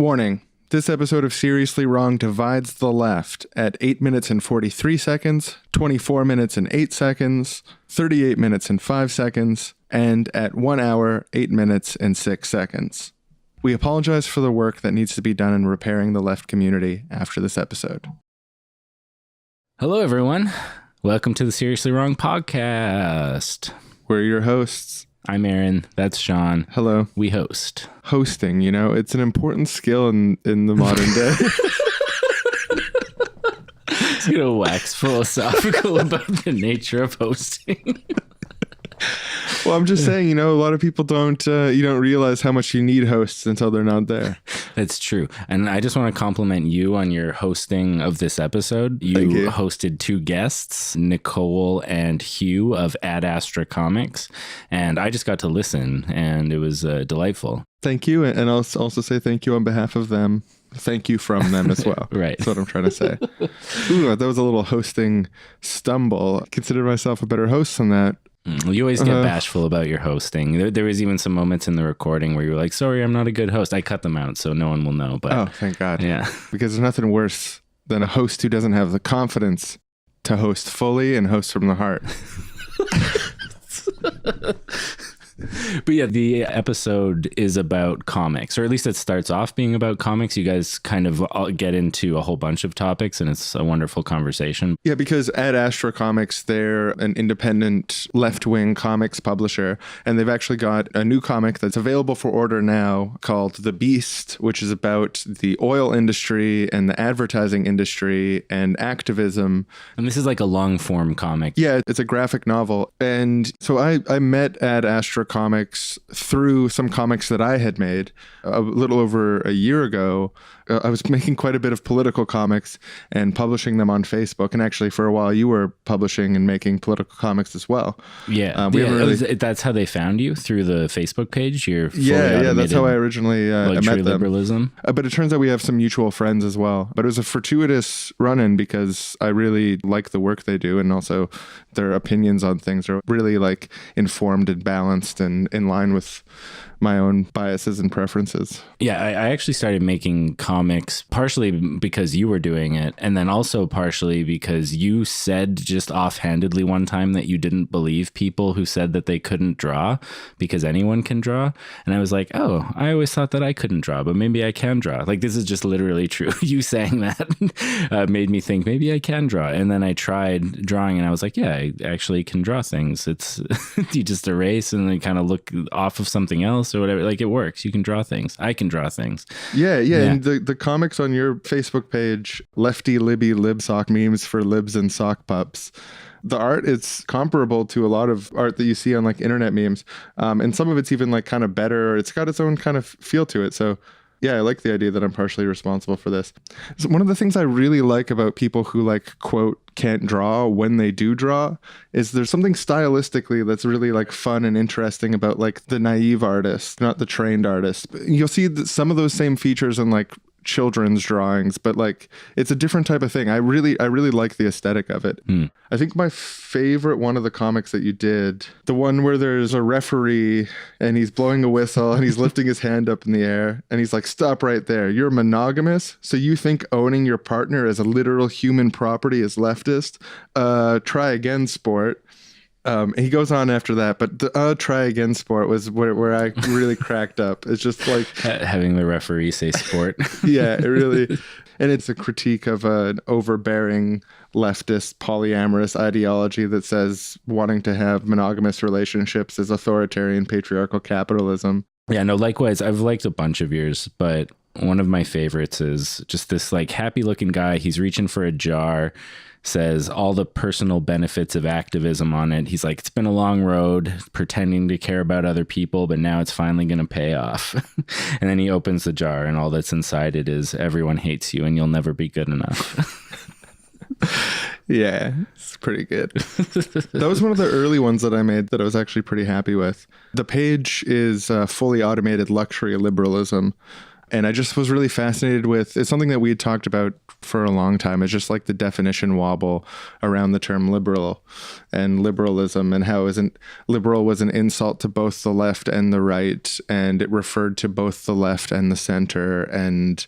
Warning. This episode of Seriously Wrong divides the left at 8 minutes and 43 seconds, 24 minutes and 8 seconds, 38 minutes and 5 seconds, and at 1 hour, 8 minutes and 6 seconds. We apologize for the work that needs to be done in repairing the left community after this episode. Hello, everyone. Welcome to the Seriously Wrong podcast. We're your hosts. I'm Aaron. That's Shawn. Hello. We host. Hosting, you know, it's an important skill in the modern day. It's going to wax philosophical about the nature of hosting. Well, I'm just saying, you know, a lot of people don't realize how much you need hosts until they're not there. That's true. And I just want to compliment you on your hosting of this episode. You hosted two guests, Nicole and Hugh of Ad Astra Comix. And I just got to listen, and it was delightful. Thank you. And I'll also say thank you on behalf of them. Thank you from them as well. Right. That's what I'm trying to say. Ooh, that was a little hosting stumble. I consider myself a better host than that. You always get bashful about your hosting. There was even some moments in the recording where you were like, sorry, I'm not a good host. I cut them out so no one will know. But oh, thank God. Yeah. Because there's nothing worse than a host who doesn't have the confidence to host fully and host from the heart. But yeah, the episode is about comics, or at least it starts off being about comics. You guys kind of get into a whole bunch of topics, and it's a wonderful conversation. Yeah, because at Astra Comics, they're an independent left-wing comics publisher, and they've actually got a new comic that's available for order now called The Beast, which is about the oil industry and the advertising industry and activism. And this is like a long-form comic. Yeah, it's a graphic novel. And so I met at Astra Comics through some comics that I had made a little over a year ago. I was making quite a bit of political comics and publishing them on Facebook. And actually, for a while, you were publishing and making political comics as well. Yeah. That's how they found you, through the Facebook page? Yeah, that's how I originally met them. Liberalism. But it turns out we have some mutual friends as well. But it was a fortuitous run-in because I really like the work they do, and also their opinions on things are really like informed and balanced and in line with my own biases and preferences. Yeah, I actually started making comics partially because you were doing it, and then also partially because you said just offhandedly one time that you didn't believe people who said that they couldn't draw because anyone can draw. And I was like, oh, I always thought that I couldn't draw, but maybe I can draw. Like, this is just literally true. You saying that made me think maybe I can draw. And then I tried drawing, and I was like, yeah, I actually can draw things. It's you just erase and then kind of look off of something else or whatever. Like, it works. You can draw things. I can draw things. Yeah. And the comics on your Facebook page, Lefty Libby Lib Sock Memes for Libs and Sock Pups, the art is comparable to a lot of art that you see on like internet memes. And some of it's even like kind of better. It's got its own kind of feel to it. So yeah, I like the idea that I'm partially responsible for this. So one of the things I really like about people who like, quote, can't draw when they do draw is there's something stylistically that's really like fun and interesting about like the naive artist, not the trained artist. You'll see some of those same features in like children's drawings, but like it's a different type of thing. I really like the aesthetic of it. I think my favorite one of the comics that you did, the one where there's a referee and he's blowing a whistle and he's lifting his hand up in the air and he's like, stop right there, you're monogamous, so you think owning your partner as a literal human property is leftist? Try again, sport. He goes on after that, but the try again sport was where I really cracked up. It's just like having the referee say sport. Yeah, it really, and it's a critique of an overbearing leftist polyamorous ideology that says wanting to have monogamous relationships is authoritarian patriarchal capitalism. Yeah, no, likewise, I've liked a bunch of yours, but one of my favorites is just this like happy looking guy. He's reaching for a jar, says all the personal benefits of activism on it. He's like, it's been a long road pretending to care about other people, but now it's finally going to pay off. And then he opens the jar and all that's inside it is everyone hates you and you'll never be good enough. Yeah, it's pretty good. That was one of the early ones that I made that I was actually pretty happy with. The page is fully automated luxury liberalism. And I just was really fascinated with, it's something that we had talked about for a long time. It's just like the definition wobble around the term liberal and liberalism, and how liberal was an insult to both the left and the right. And it referred to both the left and the center. And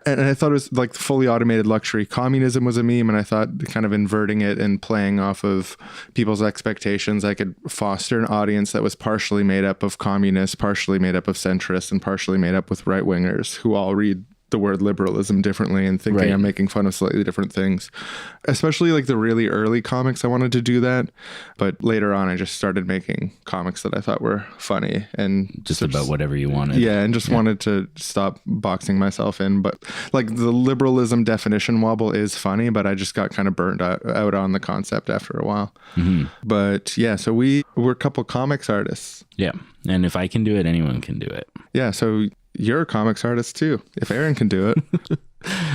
I thought it was like fully automated luxury. Communism was a meme, and I thought kind of inverting it and playing off of people's expectations, I could foster an audience that was partially made up of communists, partially made up of centrists, and partially made up with right-wingers who all read the word liberalism differently and thinking I'm making fun of slightly different things. Especially like the really early comics, I wanted to do that. But later on, I just started making comics that I thought were funny and just about whatever you wanted. Yeah, and just wanted to stop boxing myself in. But like the liberalism definition wobble is funny, but I just got kind of burned out on the concept after a while. Mm-hmm. But yeah, so we're a couple comics artists. Yeah. And if I can do it, anyone can do it. Yeah, so you're a comics artist too. If Aaron can do it.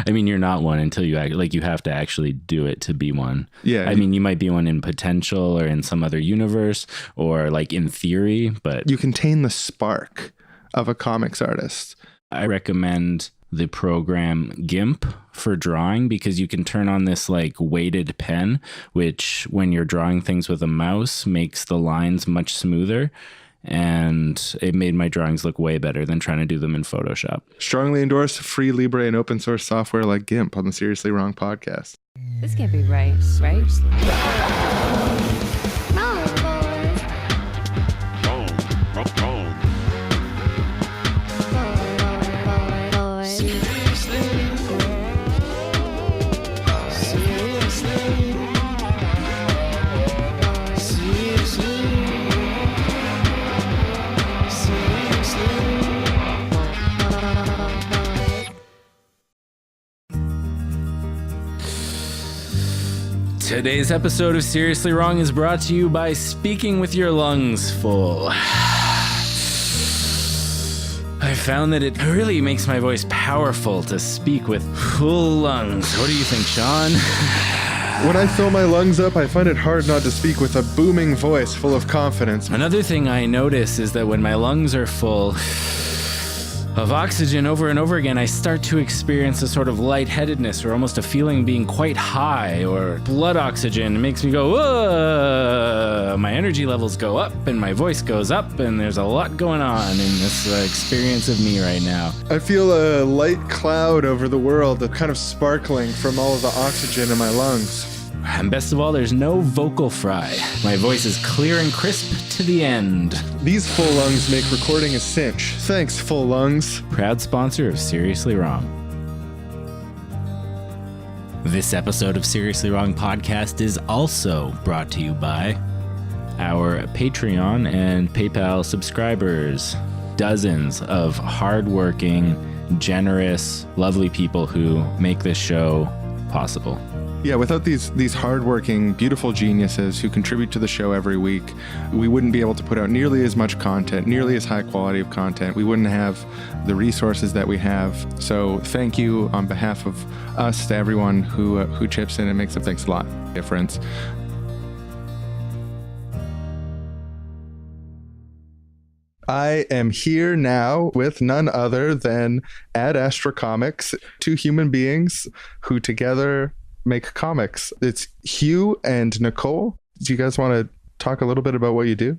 I mean, you're not one until you you have to actually do it to be one. Yeah. I mean, you might be one in potential or in some other universe or like in theory, but you contain the spark of a comics artist. I recommend the program GIMP for drawing, because you can turn on this like weighted pen, which when you're drawing things with a mouse makes the lines much smoother. And it made my drawings look way better than trying to do them in Photoshop. Strongly endorse free Libre and open source software like GIMP on the Seriously Wrong podcast. This can't be right, right? Today's episode of Seriously Wrong is brought to you by Speaking with Your Lungs Full. I found that it really makes my voice powerful to speak with full lungs. What do you think, Shawn? When I fill my lungs up, I find it hard not to speak with a booming voice full of confidence. Another thing I notice is that when my lungs are full of oxygen over and over again, I start to experience a sort of lightheadedness or almost a feeling being quite high, or blood oxygen makes me go, whoa! My energy levels go up and my voice goes up, and there's a lot going on in this experience of me right now. I feel a light cloud over the world, kind of sparkling from all of the oxygen in my lungs. And best of all, there's no vocal fry. My voice is clear and crisp to the end. These full lungs make recording a cinch. Thanks, full lungs. Proud sponsor of Seriously Wrong. This episode of Seriously Wrong podcast is also brought to you by our Patreon and PayPal subscribers. Dozens of hardworking, generous, lovely people who make this show possible. Yeah, without these hardworking, beautiful geniuses who contribute to the show every week, we wouldn't be able to put out nearly as much content, nearly as high quality of content. We wouldn't have the resources that we have. So thank you on behalf of us to everyone who chips in and makes a thanks a lot difference. I am here now with none other than Ad Astra Comix, two human beings who together make comics. It's Hugh and Nicole. Do you guys want to talk a little bit about what you do?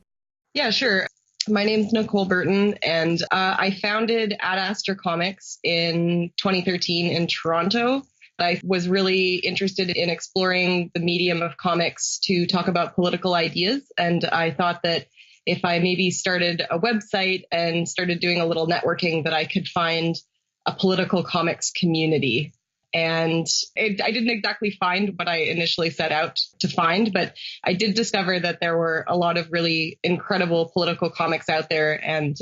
Yeah, sure. My name's Nicole Burton, and I founded Ad Astra Comix in 2013 in Toronto. I was really interested in exploring the medium of comics to talk about political ideas, and I thought that if I maybe started a website and started doing a little networking, that I could find a political comics community. And I didn't exactly find what I initially set out to find, but I did discover that there were a lot of really incredible political comics out there. And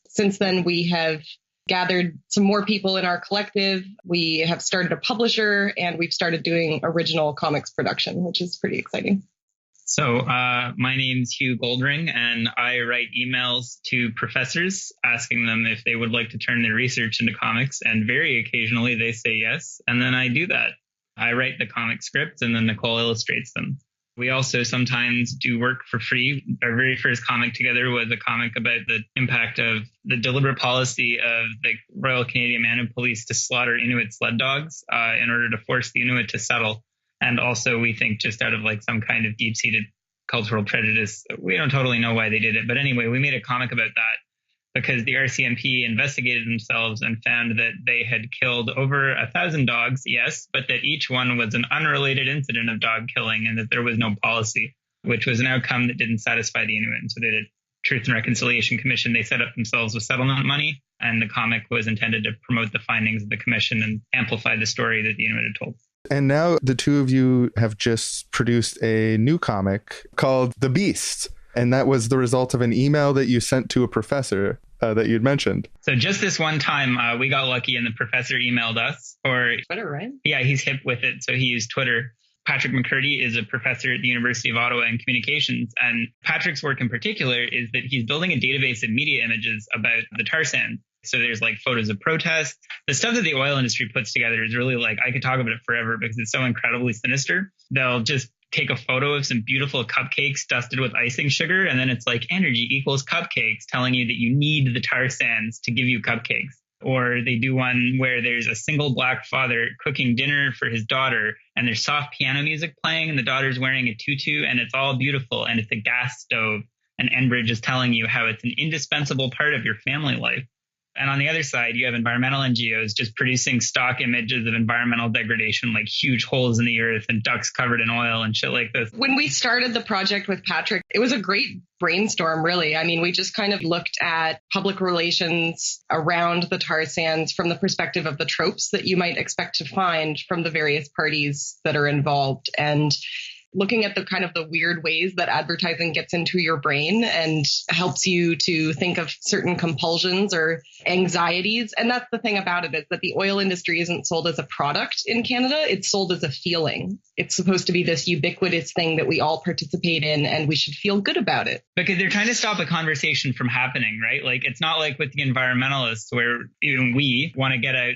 since then, we have gathered some more people in our collective. We have started a publisher, and we've started doing original comics production, which is pretty exciting. So my name's Hugh Goldring, and I write emails to professors asking them if they would like to turn their research into comics. And very occasionally they say yes. And then I do that. I write the comic scripts, and then Nicole illustrates them. We also sometimes do work for free. Our very first comic together was a comic about the impact of the deliberate policy of the Royal Canadian Mounted Police to slaughter Inuit sled dogs in order to force the Inuit to settle. And also, we think just out of like some kind of deep-seated cultural prejudice, we don't totally know why they did it. But anyway, we made a comic about that because the RCMP investigated themselves and found that they had killed over 1,000 dogs, yes, but that each one was an unrelated incident of dog killing and that there was no policy, which was an outcome that didn't satisfy the Inuit. And so they did Truth and Reconciliation Commission. They set up themselves with settlement money, and the comic was intended to promote the findings of the commission and amplify the story that the Inuit had told. And now the two of you have just produced a new comic called The Beast. And that was the result of an email that you sent to a professor that you'd mentioned. So just this one time, we got lucky and the professor emailed us. Or Twitter, right? Yeah, he's hip with it. So he used Twitter. Patrick McCurdy is a professor at the University of Ottawa in communications. And Patrick's work in particular is that he's building a database of media images about the tar sands. So there's like photos of protests. The stuff that the oil industry puts together is really like, I could talk about it forever because it's so incredibly sinister. They'll just take a photo of some beautiful cupcakes dusted with icing sugar. And then it's like energy equals cupcakes, telling you that you need the tar sands to give you cupcakes. Or they do one where there's a single black father cooking dinner for his daughter and there's soft piano music playing and the daughter's wearing a tutu and it's all beautiful and it's a gas stove. And Enbridge is telling you how it's an indispensable part of your family life. And on the other side, you have environmental NGOs just producing stock images of environmental degradation, like huge holes in the earth and ducks covered in oil and shit like this. When we started the project with Patrick, it was a great brainstorm, really. I mean, we just kind of looked at public relations around the tar sands from the perspective of the tropes that you might expect to find from the various parties that are involved. And looking at the kind of the weird ways that advertising gets into your brain and helps you to think of certain compulsions or anxieties. And that's the thing about it, is that the oil industry isn't sold as a product in Canada. It's sold as a feeling. It's supposed to be this ubiquitous thing that we all participate in and we should feel good about it. Because they're trying to stop a conversation from happening, right? Like, it's not like with the environmentalists where even we want to get out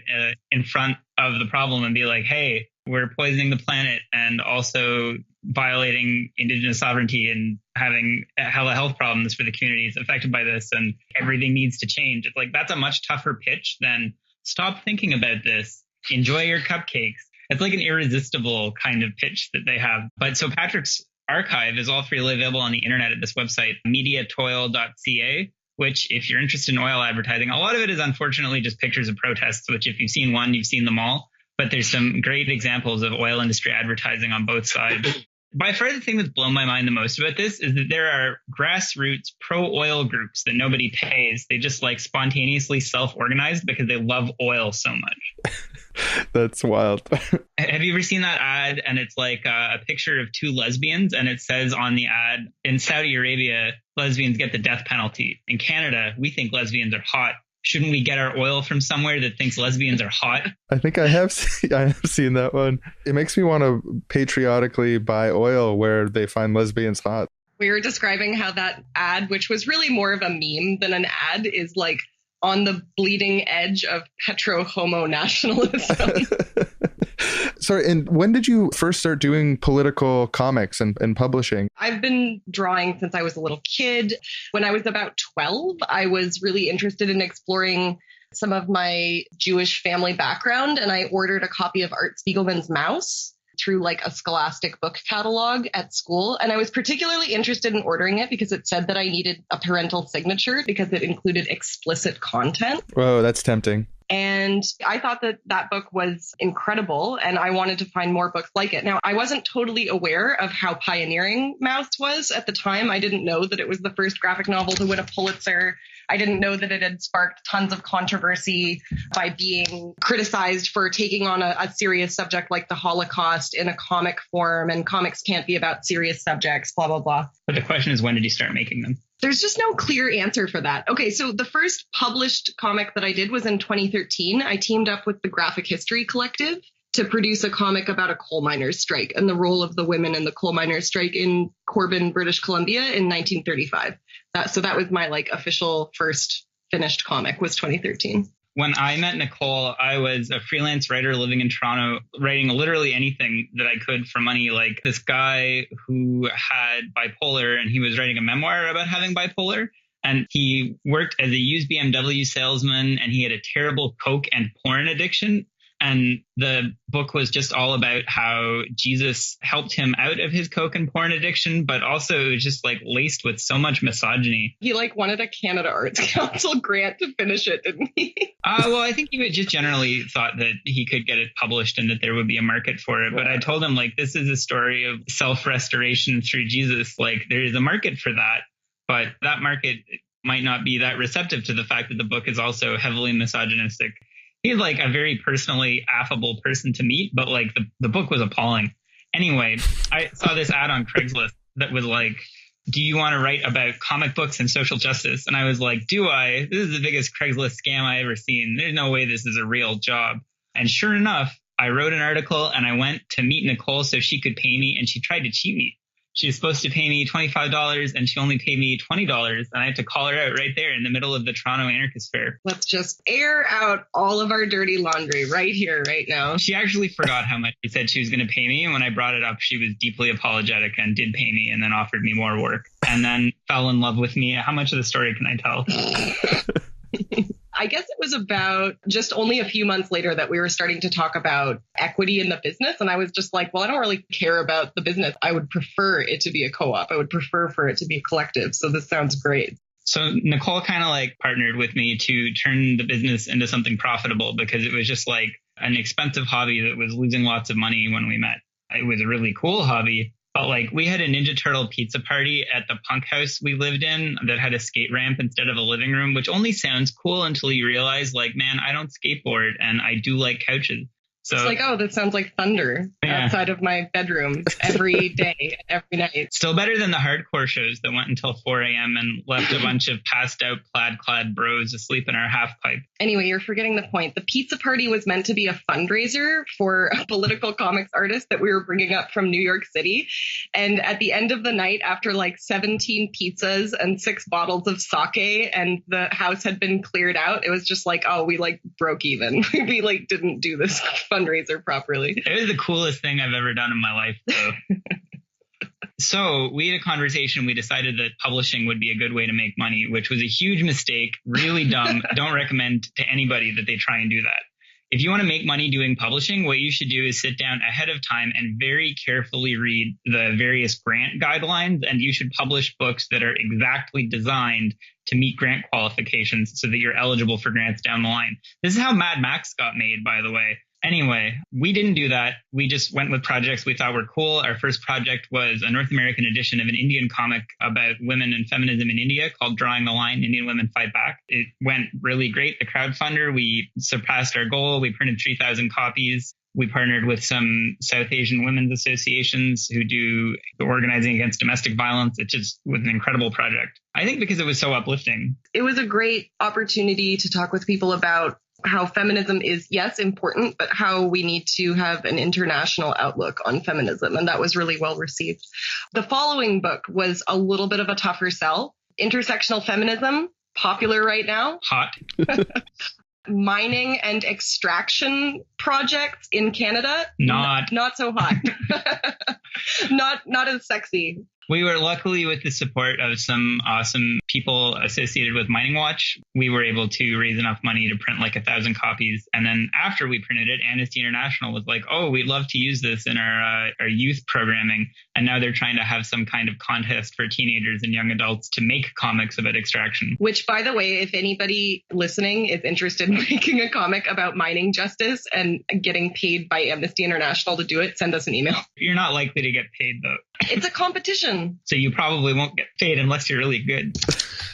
in front of the problem and be like, hey, we're poisoning the planet and also violating Indigenous sovereignty and having hella health problems for the communities affected by this, and everything needs to change. It's like, that's a much tougher pitch than stop thinking about this, enjoy your cupcakes. It's like an irresistible kind of pitch that they have. But so Patrick's archive is all freely available on the internet at this website, mediatoil.ca, which, if you're interested in oil advertising, a lot of it is unfortunately just pictures of protests, which if you've seen one, you've seen them all. But there's some great examples of oil industry advertising on both sides. By far, the thing that's blown my mind the most about this is that there are grassroots pro-oil groups that nobody pays. They just like spontaneously self-organized because they love oil so much. That's wild. Have you ever seen that ad? And it's like a picture of two lesbians. And it says on the ad, in Saudi Arabia, lesbians get the death penalty. In Canada, we think lesbians are hot. Shouldn't we get our oil from somewhere that thinks lesbians are hot? I think I have seen that one. It makes me want to patriotically buy oil where they find lesbians hot. We were describing how that ad, which was really more of a meme than an ad, is like on the bleeding edge of petro-homo nationalism. Sorry, and when did you first start doing political comics and publishing? I've been drawing since I was a little kid. When I was about 12, I was really interested in exploring some of my Jewish family background, and I ordered a copy of Art Spiegelman's Mouse through like a Scholastic book catalog at school. And I was particularly interested in ordering it because it said that I needed a parental signature because it included explicit content. Whoa, that's tempting. And I thought that that book was incredible and I wanted to find more books like it. Now, I wasn't totally aware of how pioneering Mouse was at the time. I didn't know that it was the first graphic novel to win a Pulitzer. I didn't know that it had sparked tons of controversy by being criticized for taking on a serious subject like the Holocaust in a comic form, and comics can't be about serious subjects, blah, blah, blah. But the question is, when did you start making them? There's just no clear answer for that. Okay, so the first published comic that I did was in 2013. I teamed up with the Graphic History Collective to produce a comic about a coal miners' strike and the role of the women in the coal miners' strike in Corbin, British Columbia in 1935. So that was my like official first finished comic, was 2013. When I met Nicole, I was a freelance writer living in Toronto, writing literally anything that I could for money. Like this guy who had bipolar, and he was writing a memoir about having bipolar. And he worked as a used BMW salesman, and he had a terrible coke and porn addiction. And the book was just all about how Jesus helped him out of his coke and porn addiction, but also it was just like laced with so much misogyny. He like wanted a Canada Arts Council grant to finish it, didn't he? Well, I think he would just generally thought that he could get it published and that there would be a market for it. But I told him, like, this is a story of self-restoration through Jesus. Like, there is a market for that, but that market might not be that receptive to the fact that the book is also heavily misogynistic. He's like a very personally affable person to meet, but like the book was appalling. Anyway, I saw this ad on Craigslist that was like, do you want to write about comic books and social justice? And I was like, do I? This is the biggest Craigslist scam I ever seen. There's no way this is a real job. And sure enough, I wrote an article and I went to meet Nicole so she could pay me, and she tried to cheat me. She was supposed to pay me $25 and she only paid me $20. And I had to call her out right there in the middle of the Toronto Anarchist Fair. Let's just air out all of our dirty laundry right here, right now. She actually forgot how much she said she was going to pay me. And when I brought it up, she was deeply apologetic and did pay me, and then offered me more work, and then fell in love with me. How much of the story can I tell? I guess it was about just only a few months later that we were starting to talk about equity in the business. And I was just like, well, I don't really care about the business. I would prefer it to be a co-op. I would prefer for it to be a collective. So this sounds great. So Nicole kind of like partnered with me to turn the business into something profitable, because it was just like an expensive hobby that was losing lots of money when we met. It was a really cool hobby. But like, we had a Ninja Turtle pizza party at the punk house we lived in that had a skate ramp instead of a living room, which only sounds cool until you realize, like, man, I don't skateboard and I do like couches. So it's like, oh, that sounds like thunder outside of my bedroom every day, every night. Still better than the hardcore shows that went until 4 a.m. and left a bunch of passed out plaid-clad bros asleep in our half pipe. Anyway, you're forgetting the point. The pizza party was meant to be a fundraiser for a political comics artist that we were bringing up from New York City. And at the end of the night, after like 17 pizzas and 6 bottles of sake, and the house had been cleared out, it was just like, oh, we like broke even. We like didn't do this fundraiser properly. It was the coolest thing I've ever done in my life, though. So we had a conversation. We decided that publishing would be a good way to make money, which was a huge mistake, really dumb. Don't recommend to anybody that they try and do that. If you want to make money doing publishing, what you should do is sit down ahead of time and very carefully read the various grant guidelines, and you should publish books that are exactly designed to meet grant qualifications so that you're eligible for grants down the line. This is how Mad Max got made, by the way. Anyway, we didn't do that. We just went with projects we thought were cool. Our first project was a North American edition of an Indian comic about women and feminism in India called Drawing the Line, Indian Women Fight Back. It went really great. The crowdfunder, we surpassed our goal. We printed 3,000 copies. We partnered with some South Asian women's associations who do the organizing against domestic violence. It just was an incredible project. I think because it was so uplifting. It was a great opportunity to talk with people about how feminism is, yes, important, but how we need to have an international outlook on feminism. And that was really well received. The following book was a little bit of a tougher sell. Intersectional feminism, popular right now. Hot. Mining and extraction projects in Canada. Not so hot. Not as sexy. We were luckily with the support of some awesome people associated with Mining Watch. We were able to raise enough money to print like 1,000 copies. And then after we printed it, Amnesty International was like, oh, we'd love to use this in our youth programming. And now they're trying to have some kind of contest for teenagers and young adults to make comics about extraction. Which, by the way, if anybody listening is interested in making a comic about mining justice and getting paid by Amnesty International to do it, send us an email. You're not likely to get paid, though. It's a competition. So you probably won't get paid unless you're really good.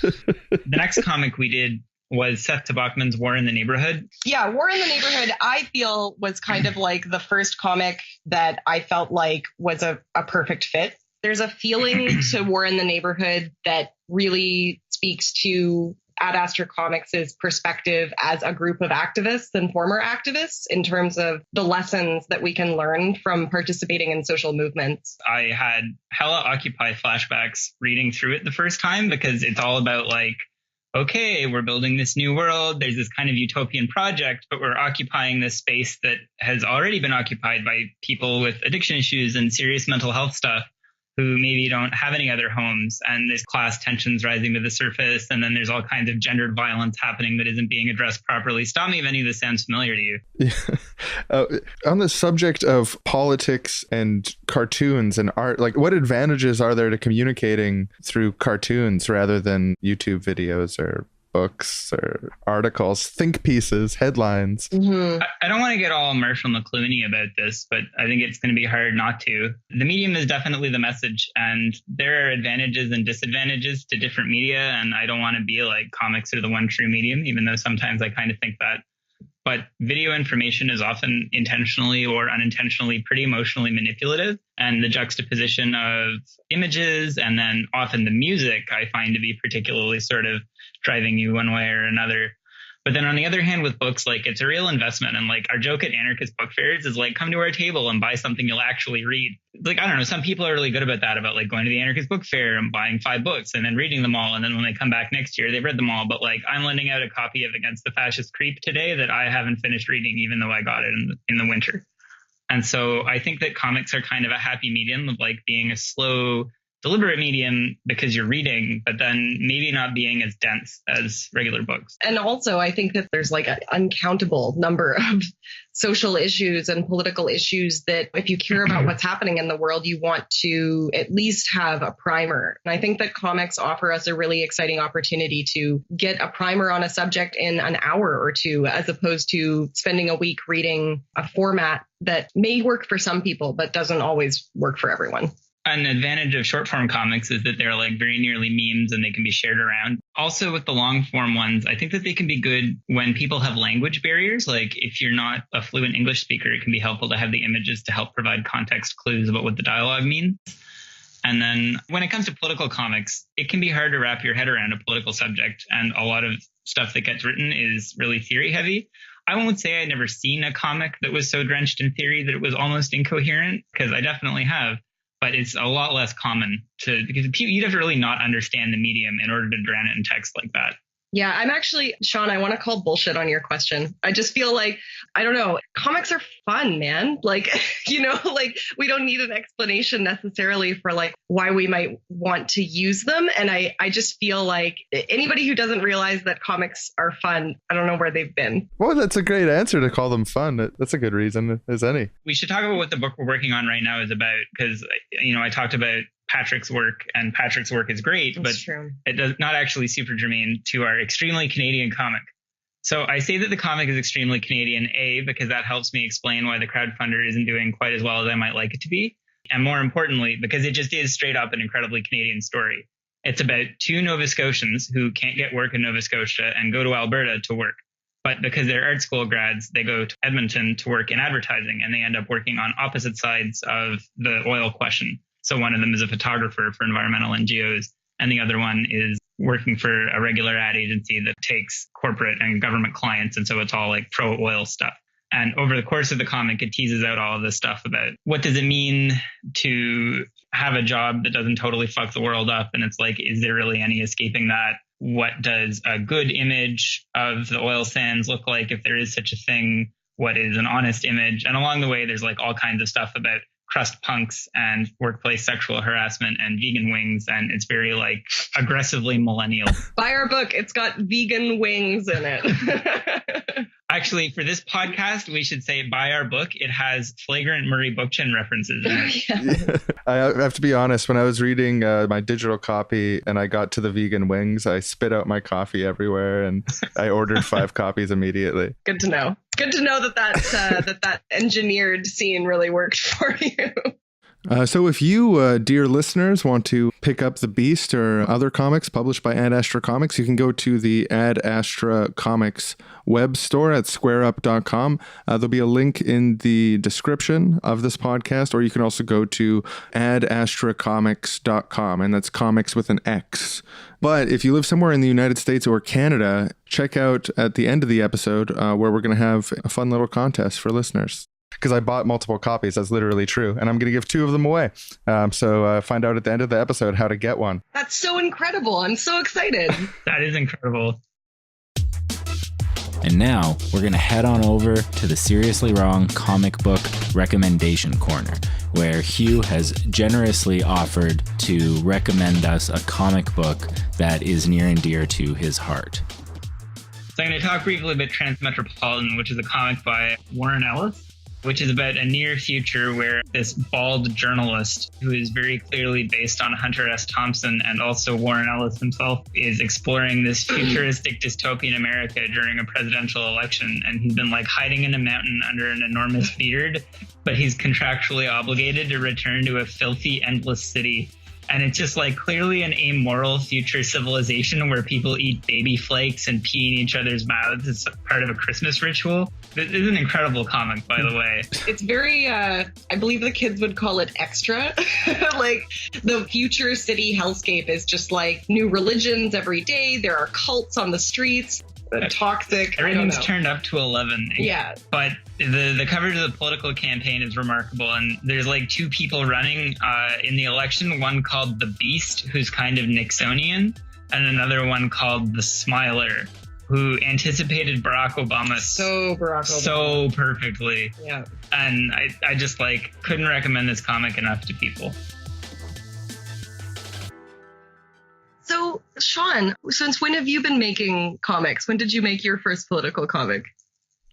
The next comic we did was Seth Tabachman's War in the Neighborhood. Yeah, War in the Neighborhood, I feel, was kind of like the first comic that I felt like was a perfect fit. There's a feeling to War in the Neighborhood that really speaks to Ad Astra Comics' perspective as a group of activists and former activists in terms of the lessons that we can learn from participating in social movements. I had hella Occupy flashbacks reading through it the first time because it's all about like okay, we're building this new world. There's this kind of utopian project, but we're occupying this space that has already been occupied by people with addiction issues and serious mental health stuff who maybe don't have any other homes. And there's class tensions rising to the surface. And then there's all kinds of gendered violence happening that isn't being addressed properly. Stop me if any of this sounds familiar to you. Yeah. On the subject of politics and cartoons and art, like what advantages are there to communicating through cartoons rather than YouTube videos or books or articles, think pieces, headlines? Mm-hmm. I don't want to get all Marshall McLuhaney about this, but I think it's going to be hard not to. The medium is definitely the message, and there are advantages and disadvantages to different media. And I don't want to be like comics are the one true medium, even though sometimes I kind of think that. But video information is often intentionally or unintentionally pretty emotionally manipulative. And the juxtaposition of images and then often the music I find to be particularly sort of driving you one way or another. But then on the other hand, with books, like it's a real investment. And like our joke at anarchist book fairs is like, come to our table and buy something you'll actually read. Like, I don't know, some people are really good about that, about like going to the anarchist book fair and buying 5 books and then reading them all. And then when they come back next year, they've read them all. But like I'm lending out a copy of Against the Fascist Creep today that I haven't finished reading, even though I got it in the winter. And so I think that comics are kind of a happy medium of like being a slow, deliberate medium because you're reading, but then maybe not being as dense as regular books. And also, I think that there's like an uncountable number of social issues and political issues that if you care about what's happening in the world, you want to at least have a primer. And I think that comics offer us a really exciting opportunity to get a primer on a subject in an hour or two, as opposed to spending a week reading a format that may work for some people, but doesn't always work for everyone. An advantage of short form comics is that they're like very nearly memes and they can be shared around. Also with the long form ones, I think that they can be good when people have language barriers. Like if you're not a fluent English speaker, it can be helpful to have the images to help provide context clues about what the dialogue means. And then when it comes to political comics, it can be hard to wrap your head around a political subject. And a lot of stuff that gets written is really theory heavy. I won't say I'd never seen a comic that was so drenched in theory that it was almost incoherent, because I definitely have. But it's a lot less common because you'd have to really not understand the medium in order to drown it in text like that. Yeah, I'm actually, Shawn, I want to call bullshit on your question. I just feel like, I don't know, comics are fun, man. Like, like we don't need an explanation necessarily for like why we might want to use them. And I just feel like anybody who doesn't realize that comics are fun, I don't know where they've been. Well, that's a great answer to call them fun. That's a good reason as any. We should talk about what the book we're working on right now is about, because, I talked about Patrick's work, and Patrick's work is great, but it does not actually super germane to our extremely Canadian comic. So I say that the comic is extremely Canadian, A, because that helps me explain why the crowdfunder isn't doing quite as well as I might like it to be. And more importantly, because it just is straight up an incredibly Canadian story. It's about 2 Nova Scotians who can't get work in Nova Scotia and go to Alberta to work. But because they're art school grads, they go to Edmonton to work in advertising, and they end up working on opposite sides of the oil question. So one of them is a photographer for environmental NGOs, and the other one is working for a regular ad agency that takes corporate and government clients. And so it's all like pro-oil stuff. And over the course of the comic, it teases out all of this stuff about what does it mean to have a job that doesn't totally fuck the world up. And it's like, is there really any escaping that? What does a good image of the oil sands look like if there is such a thing? What is an honest image? And along the way, there's like all kinds of stuff about crust punks and workplace sexual harassment and vegan wings. And it's very like aggressively millennial. Buy our book. It's got vegan wings in it. Actually, for this podcast, we should say buy our book. It has flagrant Murray Bookchin references in it. Yeah. I have to be honest, when I was reading my digital copy and I got to the vegan wings, I spit out my coffee everywhere and I ordered 5 copies immediately. Good to know. Good to know that engineered scene really worked for you. So if you, dear listeners, want to pick up The Beast or other comics published by Ad Astra Comics, you can go to the Ad Astra Comics web store at squareup.com. There'll be a link in the description of this podcast, or you can also go to adastracomics.com, and that's comics with an X. But if you live somewhere in the United States or Canada, check out at the end of the episode where we're going to have a fun little contest for listeners. because I bought multiple copies. That's literally true. And I'm going to give 2 of them away. So find out at the end of the episode how to get one. That's so incredible. I'm so excited. That is incredible. And now we're going to head on over to the Seriously Wrong comic book recommendation corner, where Hugh has generously offered to recommend us a comic book that is near and dear to his heart. So I'm going to talk briefly about Transmetropolitan, which is a comic by Warren Ellis, which is about a near future where this bald journalist, who is very clearly based on Hunter S. Thompson and also Warren Ellis himself, is exploring this futuristic dystopian America during a presidential election. And he's been like hiding in a mountain under an enormous beard, but he's contractually obligated to return to a filthy, endless city. And it's just like clearly an amoral future civilization where people eat baby flakes and pee in each other's mouths as part of a Christmas ritual. This is an incredible comic, by the way. It's very, I believe the kids would call it extra. Like the future city hellscape is just like new religions every day. There are cults on the streets. Toxic. Everything's turned up to 11. Yeah. But the coverage of the political campaign is remarkable. And there's like 2 people running in the election, one called the Beast, who's kind of Nixonian, and another one called the Smiler, who anticipated Barack Obama so perfectly. Yeah. And I just like couldn't recommend this comic enough to people. So, Shawn, since when have you been making comics? When did you make your first political comic?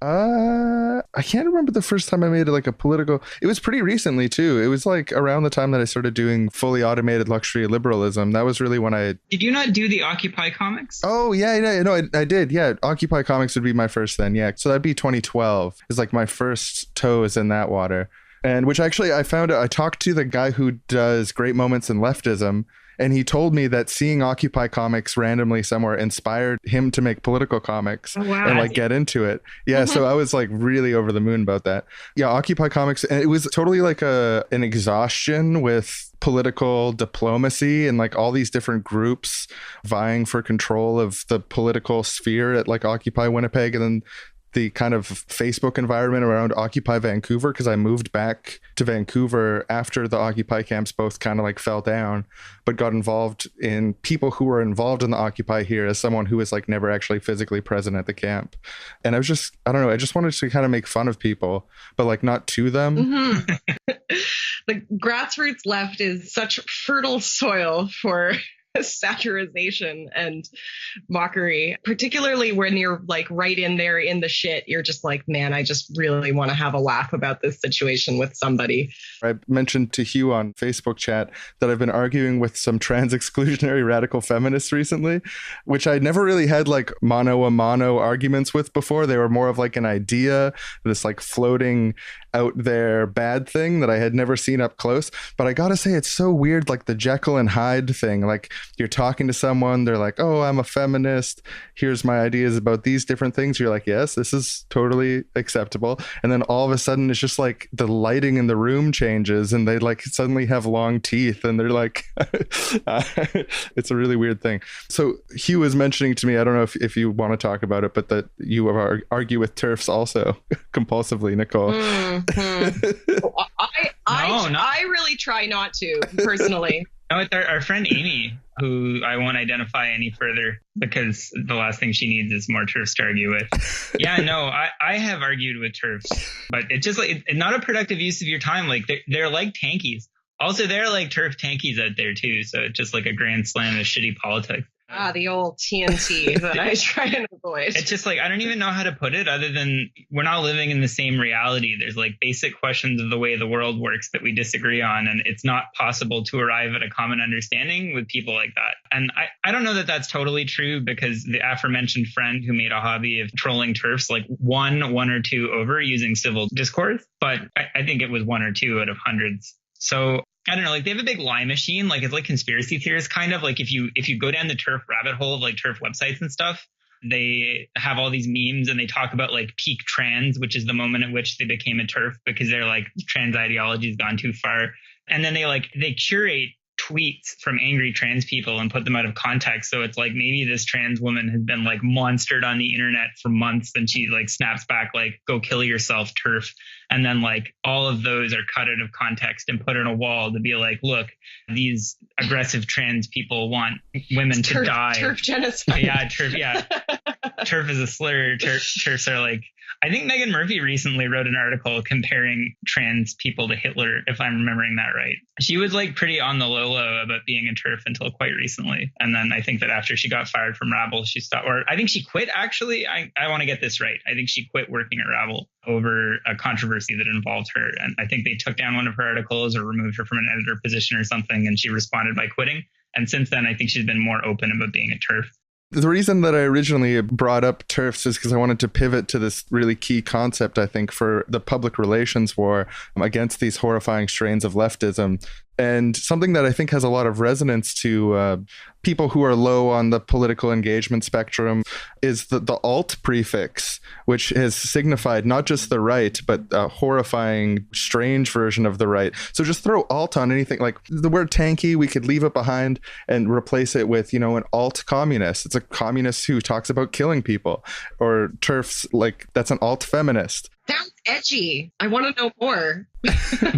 I can't remember the first time I made like a political. It was pretty recently too. It was like around the time that I started doing fully automated luxury liberalism. That was really when I. Did you not do the Occupy comics? Oh yeah, no, I did. Yeah, Occupy Comics would be my first then. Yeah, so that'd be 2012. It's like my first toes in that water, and which actually I found out. I talked to the guy who does Great Moments in Leftism. And he told me that seeing Occupy Comics randomly somewhere inspired him to make political comics and like get into it. Yeah. So I was like really over the moon about that. Yeah. Occupy Comics. And it was totally like an exhaustion with political diplomacy and like all these different groups vying for control of the political sphere at like Occupy Winnipeg. And then the kind of Facebook environment around Occupy Vancouver, because I moved back to Vancouver after the Occupy camps both kind of like fell down, but got involved in people who were involved in the Occupy here as someone who was like never actually physically present at the camp. And I was just, I don't know, I just wanted to kind of make fun of people, but like not to them. Mm-hmm. The grassroots left is such fertile soil for satirization and mockery, particularly when you're like right in there in the shit. You're just like, man, I just really want to have a laugh about this situation with somebody. I mentioned to Hugh on Facebook chat that I've been arguing with some trans exclusionary radical feminists recently, which I never really had like mano a mano arguments with before. They were more of like an idea, this like floating out there bad thing that I had never seen up close. But I gotta say, it's so weird, like the Jekyll and Hyde thing. Like you're talking to someone, they're like, oh, I'm a feminist, here's my ideas about these different things. You're like, yes, this is totally acceptable. And then all of a sudden it's just like the lighting in the room changes and they like suddenly have long teeth and they're like it's a really weird thing. So Hugh was mentioning to me, I don't know if you want to talk about it, but that you argue with TERFs also compulsively, Nicole. I really try not to, personally. No, it's our friend Amy, who I won't identify any further because the last thing she needs is more TERFs to argue with. Yeah, no, I have argued with TERFs, but it's just like it's not a productive use of your time. Like they're like tankies. Also, there are like TERF tankies out there too. So it's just like a grand slam of shitty politics. The old TNT that I try and avoid. It's just like, I don't even know how to put it other than we're not living in the same reality. There's like basic questions of the way the world works that we disagree on. And it's not possible to arrive at a common understanding with people like that. And I don't know that that's totally true because the aforementioned friend who made a hobby of trolling TERFs like won 1 or 2 over using civil discourse. But I think it was 1 or 2 out of hundreds. So I don't know, like they have a big lie machine, like it's like conspiracy theorists kind of like if you go down the TERF rabbit hole of like TERF websites and stuff, they have all these memes and they talk about like peak trans, which is the moment at which they became a TERF because they're like trans ideology has gone too far. And then they curate tweets from angry trans people and put them out of context. So it's like maybe this trans woman has been like monstered on the internet for months, and she like snaps back like, go kill yourself, TERF. And then like all of those are cut out of context and put on a wall to be like, look, these aggressive trans people want women to die. TERF genocide. Yeah, TERF. Yeah. TERF is a slur. TERFs are like, I think Megan Murphy recently wrote an article comparing trans people to Hitler, if I'm remembering that right. She was like pretty on the low about being a TERF until quite recently. And then I think that after she got fired from Rabble, she stopped, or I think she quit actually. I want to get this right. I think she quit working at Rabble over a controversy that involved her. And I think they took down one of her articles or removed her from an editor position or something. And she responded by quitting. And since then, I think she's been more open about being a TERF. The reason that I originally brought up TERFs is because I wanted to pivot to this really key concept, I think, for the public relations war against these horrifying strains of leftism. And something that I think has a lot of resonance to people who are low on the political engagement spectrum is the alt prefix, which has signified not just the right, but a horrifying, strange version of the right. So just throw alt on anything, like the word tanky, we could leave it behind and replace it with, an alt communist. It's a communist who talks about killing people. Or TERFs, like that's an alt feminist. Sounds edgy. I want to know more.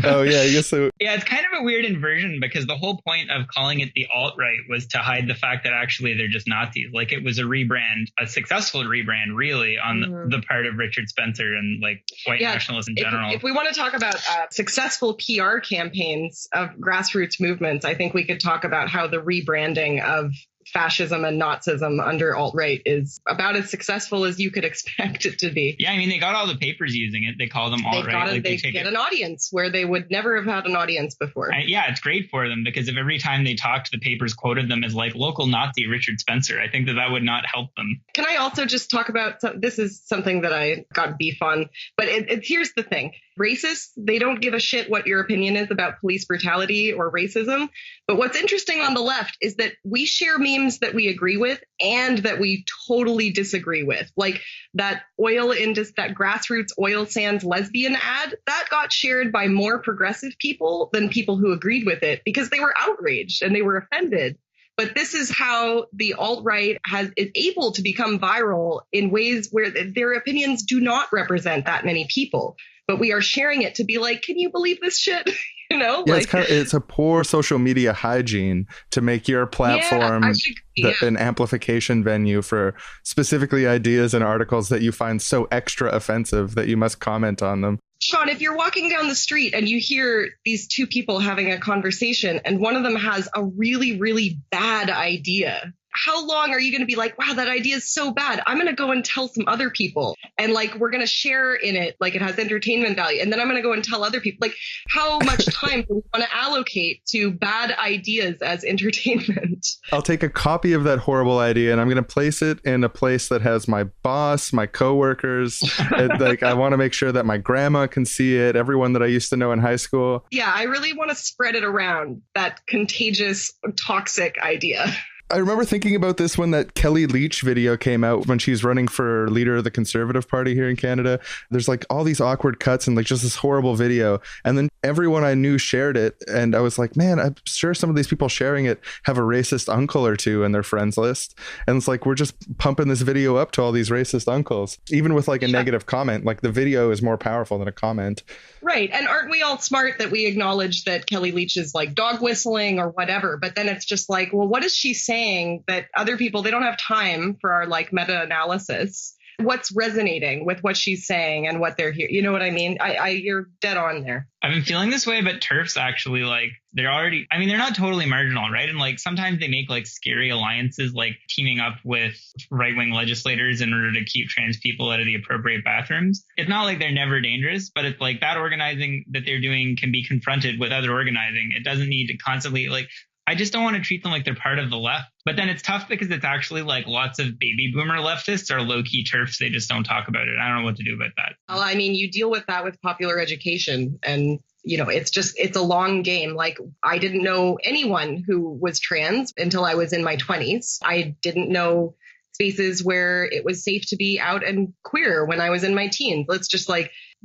Oh, yeah, I guess so. Yeah, it's kind of a weird inversion because the whole point of calling it the alt-right was to hide the fact that actually they're just Nazis. Like it was a rebrand, a successful rebrand, really, on the part of Richard Spencer and like white nationalists in general. If we want to talk about successful PR campaigns of grassroots movements, I think we could talk about how the rebranding of fascism and Nazism under alt-right is about as successful as you could expect it to be. Yeah, I mean, they got all the papers using it. They call them alt-right. They get an audience where they would never have had an audience before. Yeah, it's great for them because if every time they talked, the papers quoted them as like local Nazi Richard Spencer, I think that would not help them. Can I also just talk about, this is something that I got beef on, but here's the thing. Racists, they don't give a shit what your opinion is about police brutality or racism. But what's interesting on the left is that we share memes that we agree with and that we totally disagree with. Like that that grassroots oil sands lesbian ad, that got shared by more progressive people than people who agreed with it because they were outraged and they were offended. But this is how the alt-right is able to become viral in ways where their opinions do not represent that many people. But we are sharing it to be like, can you believe this shit? Yeah, it's a poor social media hygiene to make your platform an amplification venue for specifically ideas and articles that you find so extra offensive that you must comment on them. Shawn, if you're walking down the street and you hear these two people having a conversation and one of them has a really, really bad idea, how long are you going to be like, wow, that idea is so bad, I'm going to go and tell some other people, and like we're going to share in it like it has entertainment value, and then I'm going to go and tell other people? Like, how much time do we want to allocate to bad ideas as entertainment? I'll take a copy of that horrible idea and I'm going to place it in a place that has my boss, my coworkers, and like I want to make sure that my grandma can see it, everyone that I used to know in high school. Yeah, I really want to spread it around, that contagious, toxic idea. I remember thinking about this when that Kelly Leach video came out when she was running for leader of the Conservative Party here in Canada. There's like all these awkward cuts and like just this horrible video. And then everyone I knew shared it. And I was like, man, I'm sure some of these people sharing it have a racist uncle or two in their friends list. And it's like, we're just pumping this video up to all these racist uncles, even with like a negative comment. Like the video is more powerful than a comment. Right. And aren't we all smart that we acknowledge that Kelly Leach is like dog whistling or whatever? But then it's just like, well, what is she saying that other people, they don't have time for our like meta-analysis? What's resonating with what she's saying and what they're hearing? You know what I mean? You're dead on there. I've been feeling this way about TERFs actually. Like they're not totally marginal, right? And like sometimes they make like scary alliances, like teaming up with right-wing legislators in order to keep trans people out of the appropriate bathrooms. It's not like they're never dangerous, but it's like that organizing that they're doing can be confronted with other organizing. It doesn't need to constantly I just don't want to treat them like they're part of the left. But then it's tough because it's actually like lots of baby boomer leftists are low-key TERFs. They just don't talk about it. I don't know what to do about that. Well, I mean, you deal with that with popular education. And, it's a long game. Like, I didn't know anyone who was trans until I was in my 20s. I didn't know spaces where it was safe to be out and queer when I was in my teens. Let's just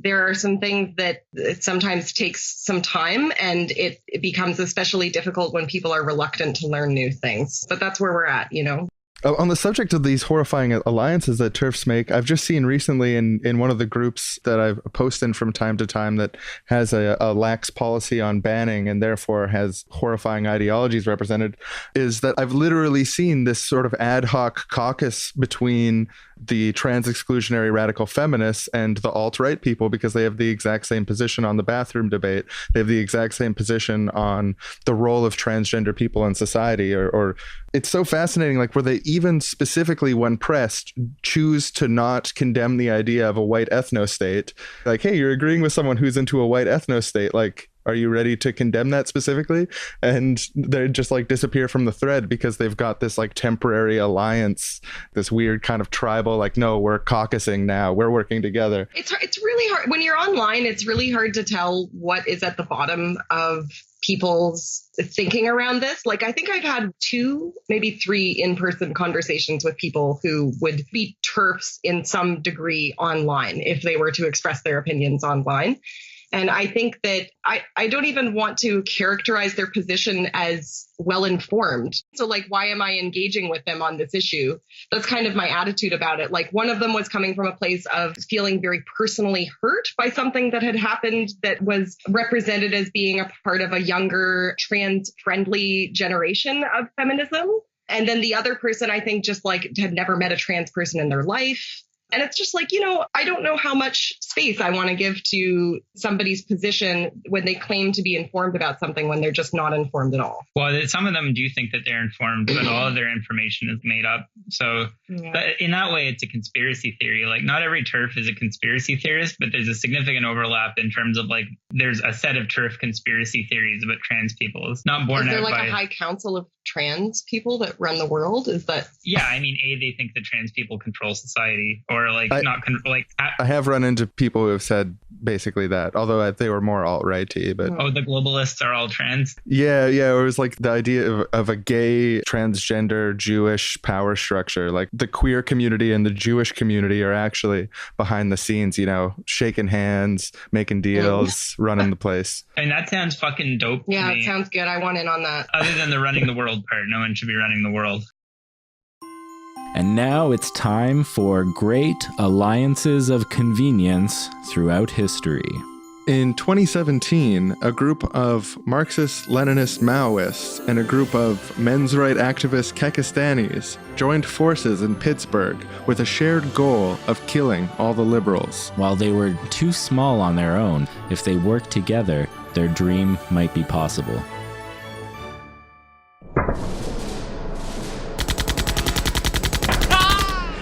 there are some things that it sometimes takes some time, and it becomes especially difficult when people are reluctant to learn new things. But that's where we're at, you know? On the subject of these horrifying alliances that TERFs make, I've just seen recently in one of the groups that I've posted from time to time that has a lax policy on banning and therefore has horrifying ideologies represented, is that I've literally seen this sort of ad hoc caucus between the trans exclusionary radical feminists and the alt-right people, because they have the exact same position on the bathroom debate. They have the exact same position on the role of transgender people in society, or it's so fascinating, like where they even specifically, when pressed, choose to not condemn the idea of a white ethno-state. Like, hey, you're agreeing with someone who's into a white ethno-state, like, are you ready to condemn that specifically? And they just like disappear from the thread because they've got this like temporary alliance, this weird kind of tribal, like, no, we're caucusing now, we're working together. It's really hard when you're online. It's really hard to tell what is at the bottom of people's thinking around this. Like, I think I've had 2, maybe 3 in-person conversations with people who would be TERFs in some degree online if they were to express their opinions online. And I think that I don't even want to characterize their position as well-informed. So like, why am I engaging with them on this issue? That's kind of my attitude about it. Like, one of them was coming from a place of feeling very personally hurt by something that had happened that was represented as being a part of a younger trans-friendly generation of feminism. And then the other person, I think, just like had never met a trans person in their life. And it's just like, you know, I don't know how much space I want to give to somebody's position when they claim to be informed about something when they're just not informed at all. Well, some of them do think that they're informed, but all of their information is made up. So in that way, it's a conspiracy theory. Like, not every TERF is a conspiracy theorist, but there's a significant overlap in terms of like, there's a set of TERF conspiracy theories about trans people. It's not born out by... Is there like a high council of trans people that run the world? Is that... Yeah, I mean, they think that trans people control society, or like I have run into people who have said basically that, although they were more alt-righty. But the globalists are all trans. Yeah, it was like the idea of a gay transgender Jewish power structure. Like, the queer community and the Jewish community are actually behind the scenes, you know, shaking hands, making deals, running the place. And that sounds fucking dope. Yeah, to me. It sounds good. I want in on that. Other than the running the world part, no one should be running the world. And now it's time for great alliances of convenience throughout history. In 2017, a group of Marxist-Leninist Maoists and a group of men's right activist Kekistanis joined forces in Pittsburgh with a shared goal of killing all the liberals. While they were too small on their own, if they worked together, their dream might be possible.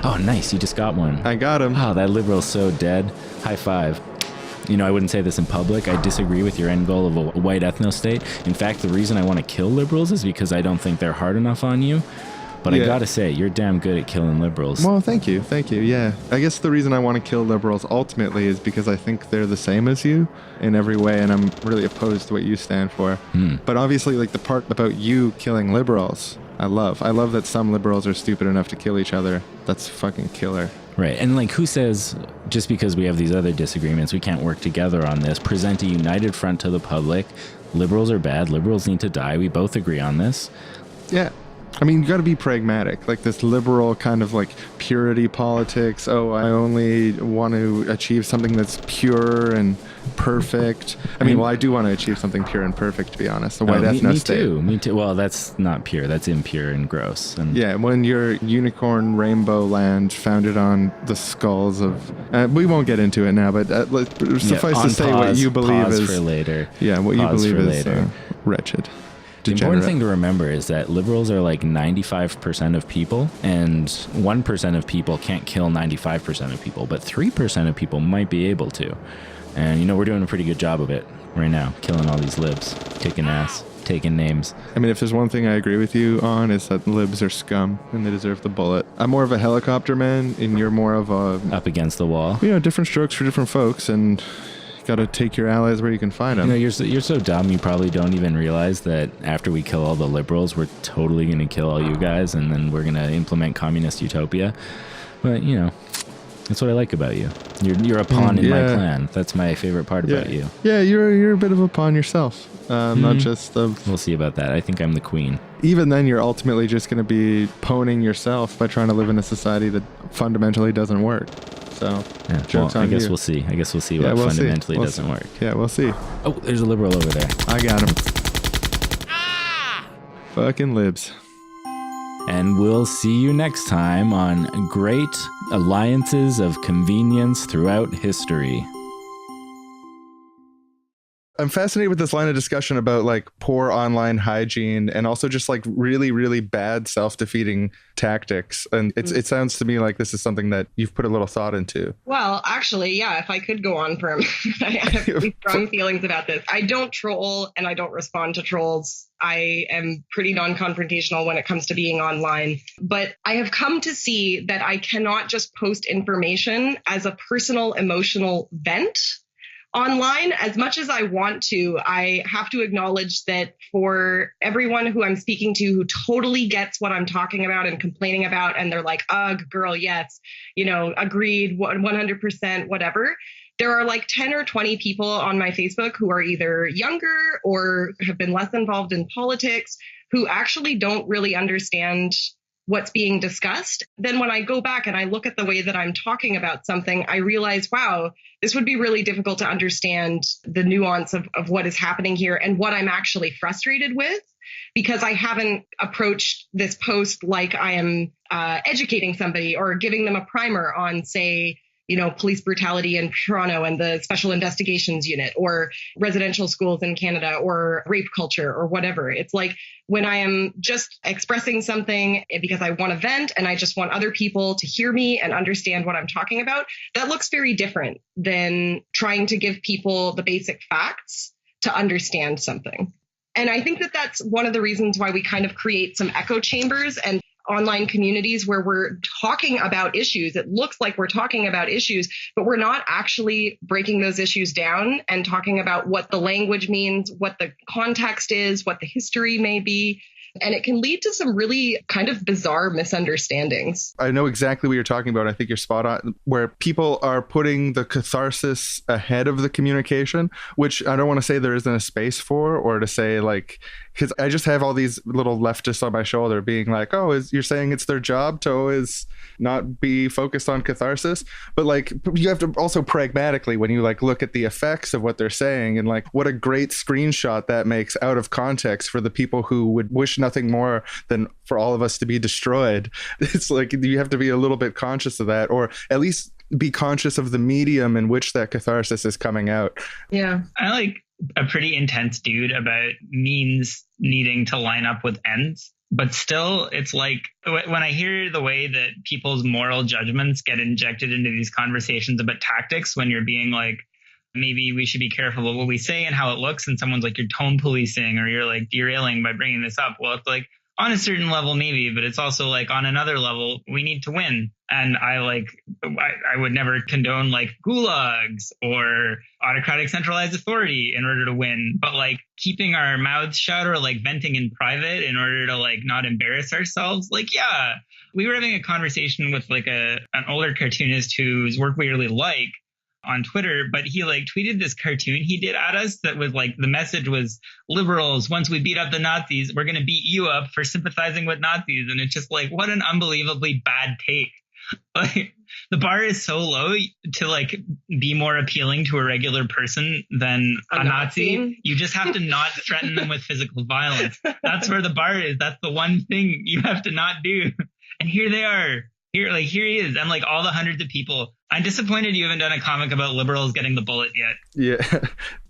Oh, nice. You just got one. I got him. Oh, that liberal's so dead. High five. You know, I wouldn't say this in public. I disagree with your end goal of a white ethno-state. In fact, the reason I want to kill liberals is because I don't think they're hard enough on you. But I gotta say, you're damn good at killing liberals. Well, thank you. Yeah. I guess the reason I want to kill liberals ultimately is because I think they're the same as you in every way, and I'm really opposed to what you stand for. But obviously, like, the part about you killing liberals, I love that some liberals are stupid enough to kill each other. That's fucking killer. Right. And like, who says just because we have these other disagreements, we can't work together on this? Present a united front to the public. Liberals are bad. Liberals need to die. We both agree on this. Yeah. I mean, you got to be pragmatic, like this liberal kind of like purity politics. Oh, I only want to achieve something that's pure and perfect. I mean, well, I do want to achieve something pure and perfect, to be honest. The white ethno-state. Me too. Well, that's not pure. That's impure and gross. And yeah, when your unicorn rainbow land founded on the skulls of... we won't get into it now, but suffice to say what you believe is... for later. Yeah, what you believe is wretched. The important thing to remember is that liberals are like 95% of people, and 1% of people can't kill 95% of people, but 3% of people might be able to. And, you know, we're doing a pretty good job of it right now, killing all these libs, kicking ass, taking names. I mean, if there's one thing I agree with you on, is that libs are scum and they deserve the bullet. I'm more of a helicopter man, and you're more of a... Up against the wall. You know, different strokes for different folks, and... got to take your allies where you can find them. You know, you're so dumb, you probably don't even realize that after we kill all the liberals, we're totally going to kill all you guys, and then we're going to implement communist utopia. But, you know, That's what I like about you. You're a pawn in my yeah. plan. That's my favorite part about you. Yeah, you're a bit of a pawn yourself. Not just of... We'll see about that. I think I'm the queen. Even then, you're ultimately just going to be pawning yourself by trying to live in a society that fundamentally doesn't work. So, Yeah, joke's on I guess you. we'll see. I guess we'll see what we'll fundamentally see. doesn't work. Yeah, we'll see. Oh, there's a liberal over there. I got him. Fucking libs. And we'll see you next time on Great Alliances of Convenience Throughout History. I'm fascinated with this line of discussion about like poor online hygiene and also just like really, really bad self-defeating tactics. And it sounds to me like this is something that you've put a little thought into. Well, actually, yeah, if I could go on for a minute, I have really strong feelings about this. I don't troll and I don't respond to trolls. I am pretty non-confrontational when it comes to being online, but I have come to see that I cannot just post information as a personal emotional vent online as much as I want to. I have to acknowledge that for everyone who I'm speaking to who totally gets what I'm talking about and complaining about, and they're like, ugh, girl, yes, agreed, 100%, whatever. There are like 10 or 20 people on my Facebook who are either younger or have been less involved in politics who actually don't really understand what's being discussed. Then when I go back and I look at the way that I'm talking about something, I realize, wow, this would be really difficult to understand the nuance of what is happening here and what I'm actually frustrated with, because I haven't approached this post like I am educating somebody or giving them a primer on, say, police brutality in Toronto and the Special Investigations Unit or residential schools in Canada or rape culture or whatever. It's like when I am just expressing something because I want to vent and I just want other people to hear me and understand what I'm talking about, that looks very different than trying to give people the basic facts to understand something. And I think that that's one of the reasons why we kind of create some echo chambers and online communities where we're talking about issues. It looks like we're talking about issues, but we're not actually breaking those issues down and talking about what the language means, what the context is, what the history may be. And it can lead to some really kind of bizarre misunderstandings. I know exactly what you're talking about. I think you're spot on, where people are putting the catharsis ahead of the communication, which I don't want to say there isn't a space for, or to say like, because I just have all these little leftists on my shoulder being like, oh, you're saying it's their job to always not be focused on catharsis. But like, you have to also pragmatically, when you like look at the effects of what they're saying and like what a great screenshot that makes out of context for the people who would wish nothing more than for all of us to be destroyed. It's like you have to be a little bit conscious of that, or at least be conscious of the medium in which that catharsis is coming out. Yeah. I like a pretty intense dude about means needing to line up with ends. But still, it's like when I hear the way that people's moral judgments get injected into these conversations about tactics, when you're being like, maybe we should be careful of what we say and how it looks, and someone's like, you're tone policing or you're like derailing by bringing this up. Well, it's like on a certain level, maybe, but it's also like on another level, we need to win. And I would never condone like gulags or autocratic centralized authority in order to win, but like keeping our mouths shut or like venting in private in order to like not embarrass ourselves. Like, yeah, we were having a conversation with like an older cartoonist whose work we really like on Twitter, but he like tweeted this cartoon he did at us that was like, the message was, liberals, once we beat up the Nazis, we're going to beat you up for sympathizing with Nazis. And it's just like, what an unbelievably bad take. Like, the bar is so low to like be more appealing to a regular person than a Nazi. You just have to not threaten them with physical violence. That's where the bar is. That's the one thing you have to not do. And here they are. Here he is. And like all the hundreds of people. I'm disappointed you haven't done a comic about liberals getting the bullet yet. Yeah.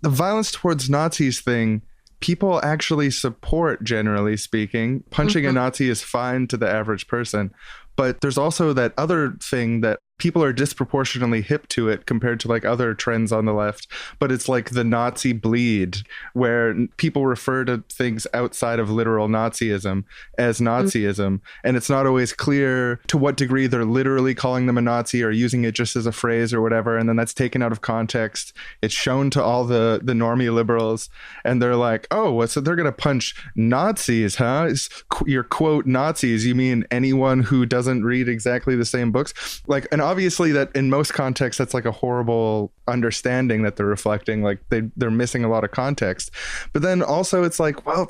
The violence towards Nazis thing, people actually support, generally speaking. Punching a Nazi is fine to the average person. But there's also that other thing that people are disproportionately hip to it compared to like other trends on the left. But it's like the Nazi bleed, where people refer to things outside of literal Nazism as Nazism. And it's not always clear to what degree they're literally calling them a Nazi or using it just as a phrase or whatever. And then that's taken out of context. It's shown to all the normie liberals. And they're like, oh, so they're going to punch Nazis, huh? Your quote Nazis, you mean anyone who doesn't read exactly the same books? Like an obviously that in most contexts, that's like a horrible understanding that they're reflecting. Like they're missing a lot of context. But then also it's like, well,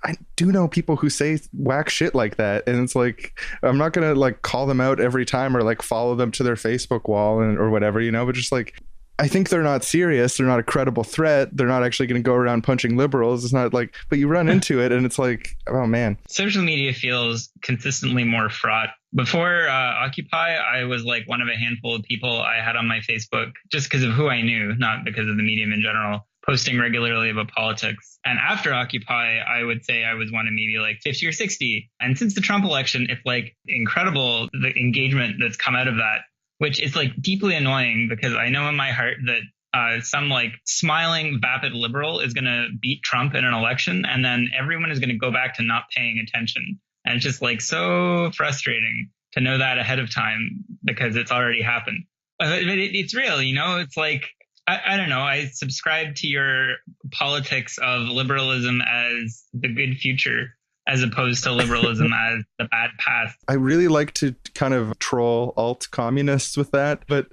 I do know people who say whack shit like that. And it's like, I'm not going to like call them out every time or like follow them to their Facebook wall or whatever, you know, but just like, I think they're not serious. They're not a credible threat. They're not actually going to go around punching liberals. It's not like, but you run into it and it's like, oh man. Social media feels consistently more fraught. Before Occupy, I was like one of a handful of people I had on my Facebook just because of who I knew, not because of the medium in general, posting regularly about politics. And after Occupy, I would say I was one of maybe like 50 or 60. And since the Trump election, it's like incredible the engagement that's come out of that, which is like deeply annoying because I know in my heart that some like smiling, vapid liberal is going to beat Trump in an election. And then everyone is going to go back to not paying attention. And it's just like so frustrating to know that ahead of time because it's already happened. But it's real, you know, it's like, I don't know. I subscribe to your politics of liberalism as the good future, as opposed to liberalism as the bad past. I really like to kind of troll alt communists with that, but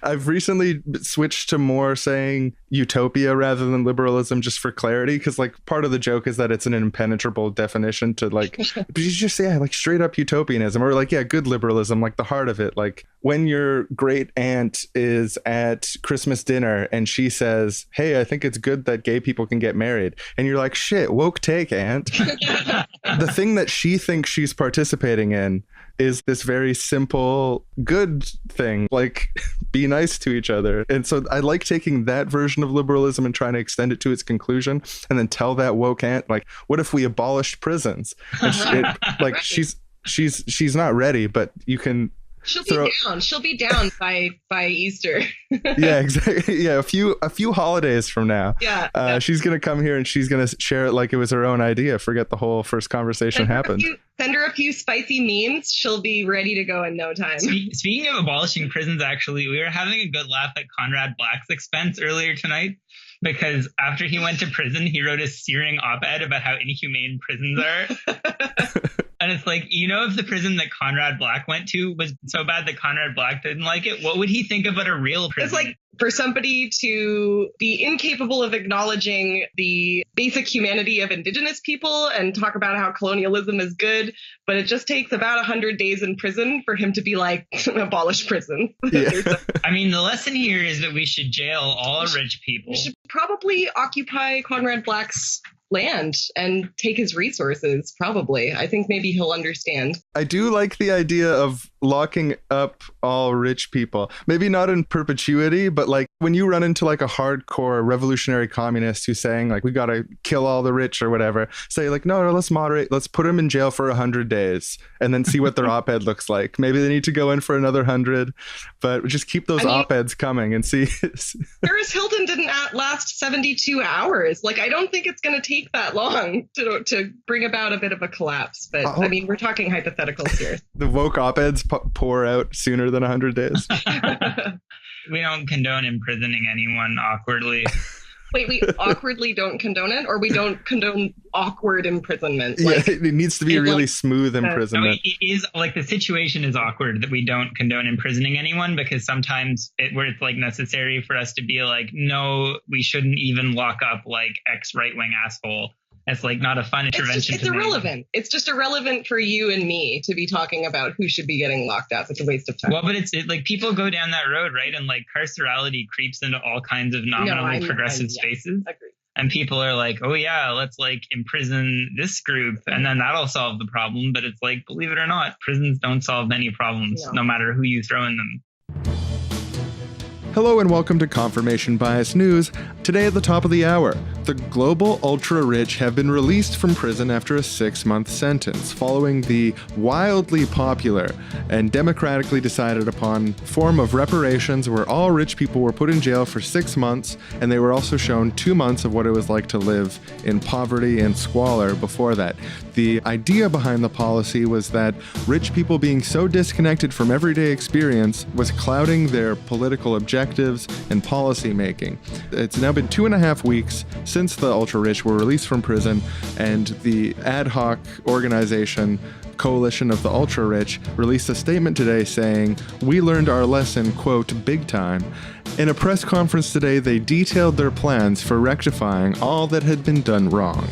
I've recently switched to more saying utopia rather than liberalism just for clarity, because like part of the joke is that it's an impenetrable definition to like, but you just say like straight up utopianism or like, yeah, good liberalism, like the heart of it. Like when your great aunt is at Christmas dinner and she says, hey, I think it's good that gay people can get married. And you're like, shit, woke take, aunt. The thing that she thinks she's participating in is this very simple, good thing, like be nice to each other. And so I like taking that version of liberalism and trying to extend it to its conclusion and then tell that woke aunt, like, what if we abolished prisons? And like she's not ready, but you can. She'll be down. She'll be down by Easter. Yeah, exactly. Yeah, a few holidays from now. Yeah. She's gonna come here and she's gonna share it like it was her own idea. Forget the whole first conversation happened. Send her a few spicy memes. She'll be ready to go in no time. Speaking of abolishing prisons, actually, we were having a good laugh at Conrad Black's expense earlier tonight. Because after he went to prison, he wrote a searing op-ed about how inhumane prisons are. And it's like, you know, if the prison that Conrad Black went to was so bad that Conrad Black didn't like it, what would he think about a real prison? It's like for somebody to be incapable of acknowledging the basic humanity of Indigenous people and talk about how colonialism is good, but it just takes about 100 days in prison for him to be like, abolish prison. Yeah. I mean, the lesson here is that we should jail all rich people. We should probably occupy Conrad Black's land and take his resources, probably. I think maybe he'll understand. I do like the idea of locking up all rich people. Maybe not in perpetuity, but like when you run into like a hardcore revolutionary communist who's saying like, we got to kill all the rich or whatever, say like, no, let's moderate. Let's put them in jail for 100 days and then see what their op-ed looks like. Maybe they need to go in for another 100, but just keep those op-eds coming and see. Paris Hilton didn't last 72 hours. Like, I don't think it's going to take that long to bring about a bit of a collapse. But I mean, we're talking hypotheticals here. The woke op-eds pour out sooner than 100 days. We don't condone imprisoning anyone awkwardly. Wait, we awkwardly don't condone it, or we don't condone awkward imprisonment? Like, yeah, it needs to be a really smooth imprisonment. No, it is like the situation is awkward that we don't condone imprisoning anyone, because sometimes where it's like necessary for us to be like, no, we shouldn't even lock up like X right-wing asshole. It's like not a fun intervention. It's irrelevant. It's just irrelevant for you and me to be talking about who should be getting locked up. It's a waste of time. Well, but it's like people go down that road, right? And like carcerality creeps into all kinds of nominally progressive spaces. Agreed. And people are like, oh yeah, let's like imprison this group and then that'll solve the problem. But it's like, believe it or not, prisons don't solve any problems, no matter who you throw in them. Hello and welcome to Confirmation Bias News. Today at the top of the hour, the global ultra-rich have been released from prison after a 6-month sentence, following the wildly popular and democratically decided upon form of reparations where all rich people were put in jail for 6 months, and they were also shown 2 months of what it was like to live in poverty and squalor before that. The idea behind the policy was that rich people being so disconnected from everyday experience was clouding their political objectives and policy making. It's now been 2.5 weeks since the ultra-rich were released from prison, and the ad hoc organization coalition of the ultra-rich, released a statement today saying, "We learned our lesson, quote, big time." In a press conference today, they detailed their plans for rectifying all that had been done wrong.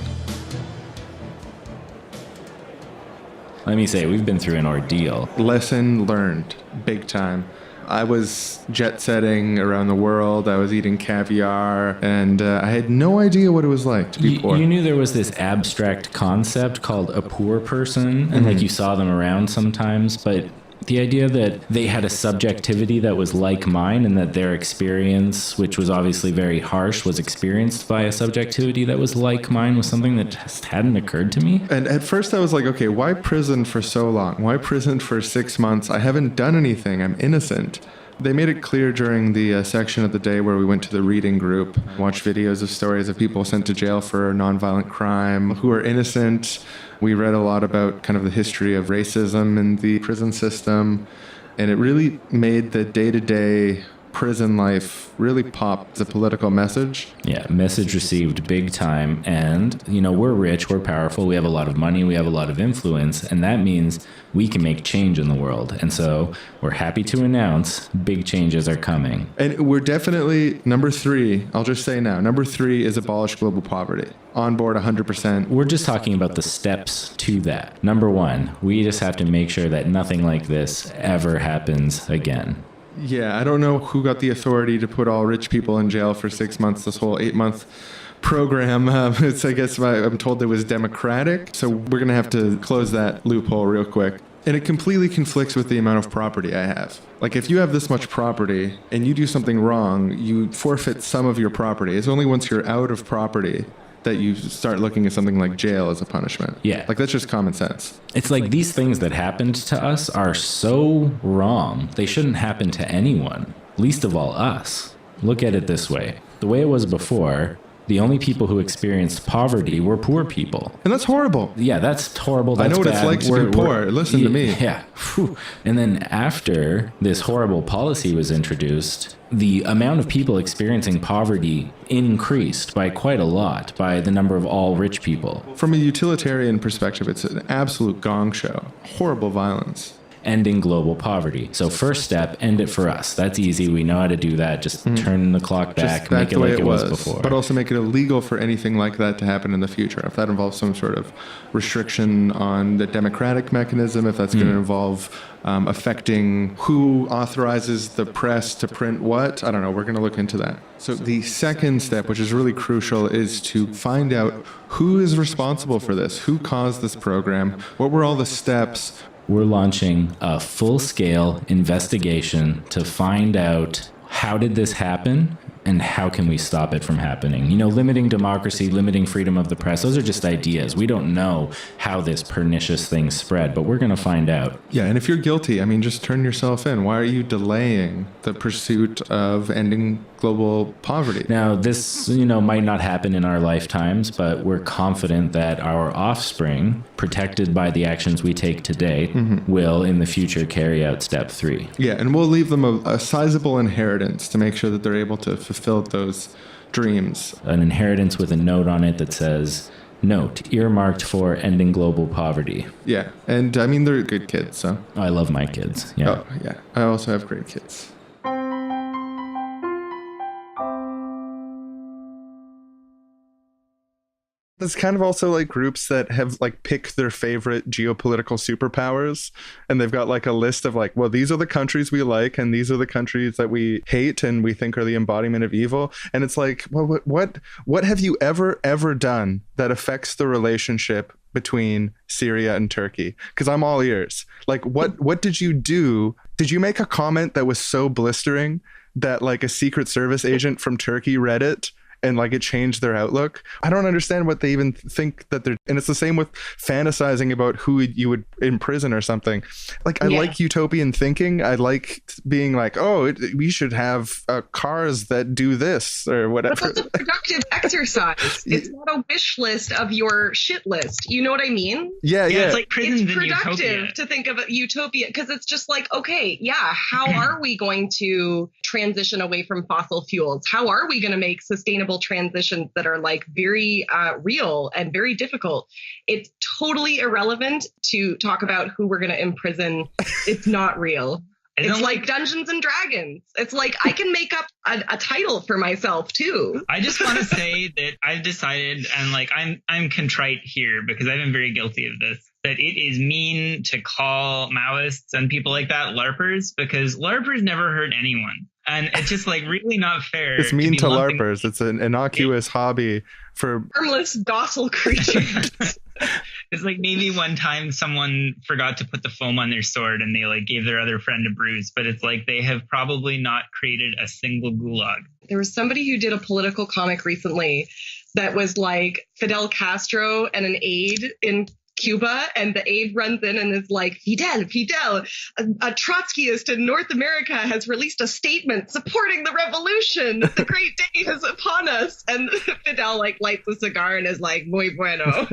Let me say, we've been through an ordeal. Lesson learned, big time. I was jet setting around the world. I was eating caviar, and I had no idea what it was like to be poor. You knew there was this abstract concept called a poor person, and like you saw them around sometimes, but the idea that they had a subjectivity that was like mine and that their experience, which was obviously very harsh, was experienced by a subjectivity that was like mine was something that just hadn't occurred to me. And at first I was like, okay, why prison for so long? Why prison for 6 months? I haven't done anything. I'm innocent. They made it clear during the section of the day where we went to the reading group, watched videos of stories of people sent to jail for nonviolent crime who are innocent. We read a lot about kind of the history of racism in the prison system, and it really made the day-to-day prison life really pop the political message. Yeah, message received big time. And, you know, we're rich, we're powerful, we have a lot of money, we have a lot of influence, and that means we can make change in the world. And so we're happy to announce big changes are coming. And we're definitely, number 3, I'll just say now, number 3 is abolish global poverty. On board 100%. We're just talking about the steps to that. Number 1, we just have to make sure that nothing like this ever happens again. Yeah, I don't know who got the authority to put all rich people in jail for 6 months, this whole 8-month program. I guess I'm told it was democratic, so we're going to have to close that loophole real quick. And it completely conflicts with the amount of property I have. Like, if you have this much property and you do something wrong, you forfeit some of your property. It's only once you're out of property that you start looking at something like jail as a punishment. Yeah. Like, that's just common sense. It's like these things that happened to us are so wrong. They shouldn't happen to anyone, least of all us. Look at it this way. The way it was before, the only people who experienced poverty were poor people. And that's horrible. Yeah, that's horrible. That's I know what bad. it's like to be poor. Listen to me. Yeah. Whew. And then after this horrible policy was introduced, the amount of people experiencing poverty increased by quite a lot by the number of all rich people. From a utilitarian perspective, it's an absolute gong show. Horrible violence. Ending global poverty. So first step, end it for us. That's easy. We know how to do that. Just turn the clock back, make it like it was before. But also make it illegal for anything like that to happen in the future. If that involves some sort of restriction on the democratic mechanism, if that's going to involve affecting who authorizes the press to print what, I don't know. We're going to look into that. So the second step, which is really crucial, is to find out who is responsible for this, who caused this program, what were all the steps. We're launching a full-scale investigation to find out how did this happen and how can we stop it from happening. You know, limiting democracy, limiting freedom of the press, those are just ideas. We don't know how this pernicious thing spread, but we're going to find out. Yeah, and if you're guilty, I mean, just turn yourself in. Why are you delaying the pursuit of ending global poverty? Now, this, you know, might not happen in our lifetimes, but we're confident that our offspring, protected by the actions we take today, will in the future carry out step 3. Yeah, and we'll leave them a sizable inheritance to make sure that they're able to fulfill those dreams. An inheritance with a note on it that says, note, earmarked for ending global poverty. Yeah, and I mean, they're good kids, so. I love my kids. Yeah. Oh, yeah. I also have great kids. It's kind of also like groups that have like picked their favorite geopolitical superpowers, and they've got like a list of like, well, these are the countries we like and these are the countries that we hate and we think are the embodiment of evil. And it's like, well, what have you ever done that affects the relationship between Syria and Turkey? Because I'm all ears. Like, what did you do? Did you make a comment that was so blistering that like a Secret Service agent from Turkey read it and like it changed their outlook? I don't understand what they even think that they're, and it's the same with fantasizing about who you would imprison or something. Like, I like utopian thinking. I like being like, oh, we should have cars that do this or whatever. But that's a productive exercise. It's not a wish list of your shit list. You know what I mean? Yeah. It's like prisons It's in productive utopia. to think of a utopia because it's just like, okay, yeah, how are we going to transition away from fossil fuels? How are we going to make sustainable incredible transitions that are like very real and very difficult. It's totally irrelevant to talk about who we're going to imprison. It's not real. It's like Dungeons and Dragons. It's like I can make up a title for myself too. I just want to say that I've decided, and like I'm contrite here because I've been very guilty of this, that it is mean to call Maoists and people like that LARPers, because LARPers never hurt anyone. And it's just like really not fair. It's mean to LARPers. It's an innocuous hobby for harmless, docile creatures. It's like maybe one time someone forgot to put the foam on their sword and they like gave their other friend a bruise, but it's like they have probably not created a single gulag. There was somebody who did a political comic recently that was like Fidel Castro and an aide in Cuba, and the aide runs in and is like, Fidel, a Trotskyist in North America has released a statement supporting the revolution. The great day is upon us. And Fidel like lights a cigar and is like, muy bueno.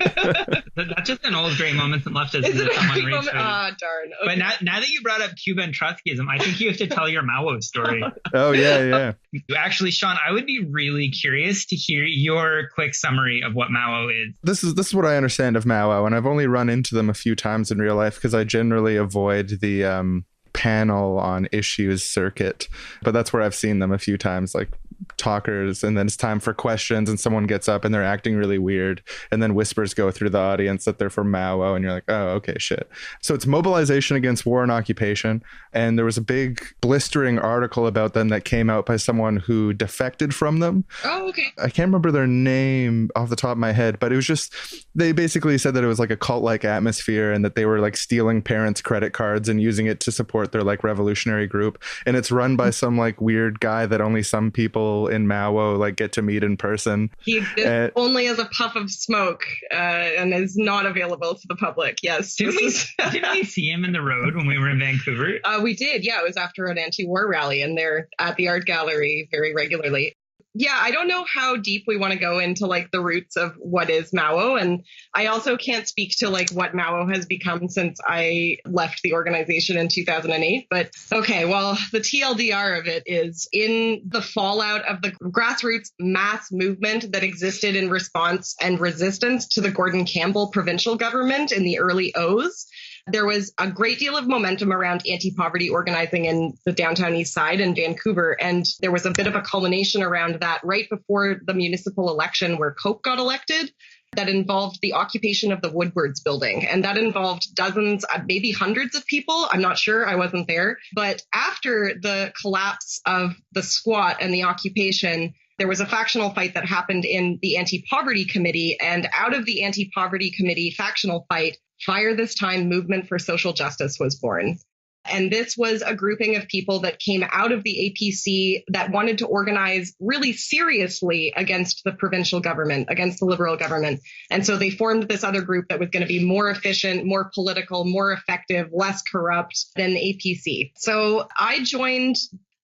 That's just an old great moments in leftism. Is it a great moment? Ah, darn. Okay. But now that you brought up Cuba and Trotskyism, I think you have to tell your Mao story. Oh, yeah. Actually, Shawn, I would be really curious to hear your quick summary of what Mao is. This is what I understand of Mao, and I've only run into them a few times in real life because I generally avoid the panel on issues circuit, but that's where I've seen them a few times, like talkers, and then it's time for questions and someone gets up and they're acting really weird, and then whispers go through the audience that they're from Mao, and you're like, oh, okay, shit. So it's mobilization against war and occupation, and there was a big blistering article about them that came out by someone who defected from them. Oh, okay. I can't remember their name off the top of my head, but it was just, they basically said that it was like a cult-like atmosphere and that they were like stealing parents' credit cards and using it to support their like revolutionary group, and it's run by some like weird guy that only some people in Mao like get to meet in person. He exists only as a puff of smoke and is not available to the public. Yes. Didn't we see him in the road when we were in Vancouver? We did. Yeah, it was after an anti-war rally, and they're at the art gallery very regularly. Yeah, I don't know how deep we want to go into like the roots of what is Mao. And I also can't speak to like what Mao has become since I left the organization in 2008. But okay, well, the TLDR of it is in the fallout of the grassroots mass movement that existed in response and resistance to the Gordon Campbell provincial government in the early O's. There was a great deal of momentum around anti-poverty organizing in the downtown east side in Vancouver. And there was a bit of a culmination around that right before the municipal election where Cope got elected that involved the occupation of the Woodwards building. And that involved dozens, maybe hundreds of people. I'm not sure. I wasn't there. But after the collapse of the squat and the occupation, there was a factional fight that happened in the anti-poverty committee. And out of the anti-poverty committee factional fight, Fire This Time Movement for Social Justice was born. And this was a grouping of people that came out of the APC that wanted to organize really seriously against the provincial government, against the Liberal government. And so they formed this other group that was going to be more efficient, more political, more effective, less corrupt than the APC. So I joined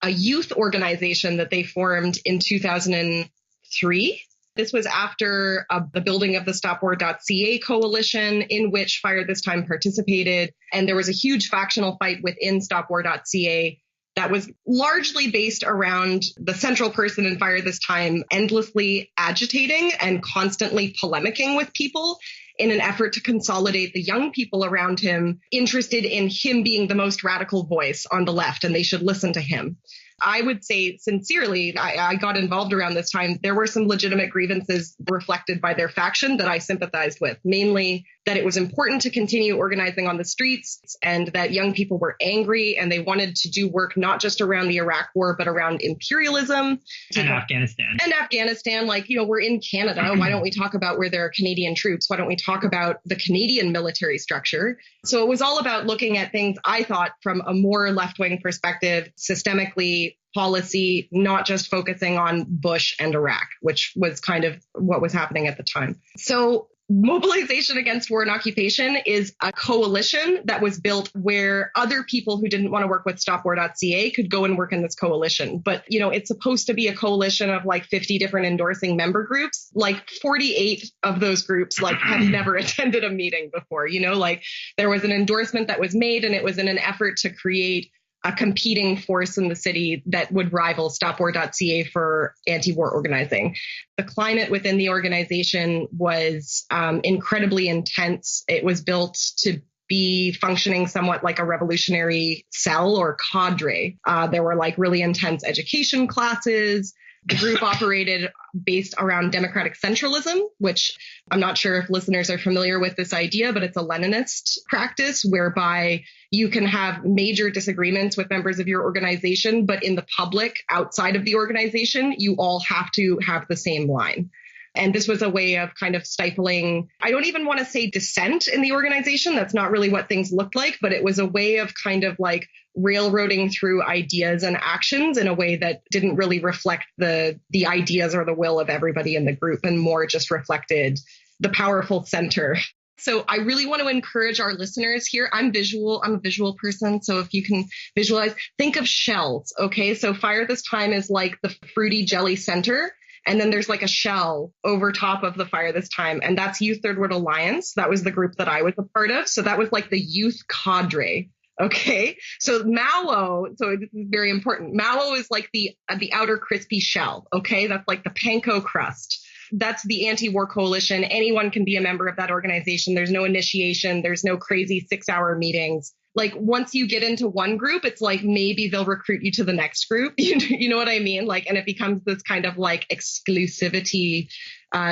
a youth organization that they formed in 2003. This was after the building of the StopWar.ca coalition in which Fire This Time participated. And there was a huge factional fight within StopWar.ca that was largely based around the central person in Fire This Time endlessly agitating and constantly polemicking with people in an effort to consolidate the young people around him, interested in him being the most radical voice on the left, and they should listen to him. I would say sincerely, I got involved around this time. There were some legitimate grievances reflected by their faction that I sympathized with, mainly that it was important to continue organizing on the streets and that young people were angry and they wanted to do work not just around the Iraq war, but around imperialism. And Afghanistan. And Afghanistan, like, you know, we're in Canada. Why don't we talk about where there are Canadian troops? Why don't we talk about the Canadian military structure? So it was all about looking at things, I thought, from a more left-wing perspective, systemically, policy, not just focusing on Bush and Iraq, which was kind of what was happening at the time. So mobilization against war and occupation is a coalition that was built where other people who didn't want to work with StopWar.ca could go and work in this coalition. But, you know, it's supposed to be a coalition of like 50 different endorsing member groups. Like 48 of those groups like have never attended a meeting before. You know, like there was an endorsement that was made and it was in an effort to create a competing force in the city that would rival stopwar.ca for anti-war organizing. The climate within the organization was incredibly intense. It was built to be functioning somewhat like a revolutionary cell or cadre. There were like really intense education classes. The group operated based around democratic centralism, which I'm not sure if listeners are familiar with this idea, but it's a Leninist practice whereby you can have major disagreements with members of your organization, but in the public outside of the organization, you all have to have the same line. And this was a way of kind of stifling, I don't even want to say dissent in the organization. That's not really what things looked like, but it was a way of kind of like railroading through ideas and actions in a way that didn't really reflect the ideas or the will of everybody in the group and more just reflected the powerful center. So I really want to encourage our listeners here. I'm a visual person. So if you can visualize, think of shells. Okay. So Fire This Time is like the fruity jelly center. And then there's like a shell over top of the Fire This Time. And that's Youth Third World Alliance. That was the group that I was a part of. So that was like the youth cadre. Okay. So Mao, so this is very important. Mao is like the outer crispy shell. Okay. That's like the panko crust. That's the anti-war coalition. Anyone can be a member of that organization. There's no initiation. There's no crazy 6-hour meetings. Like once you get into one group, it's like maybe they'll recruit you to the next group. You know what I mean? Like, and it becomes this kind of like exclusivity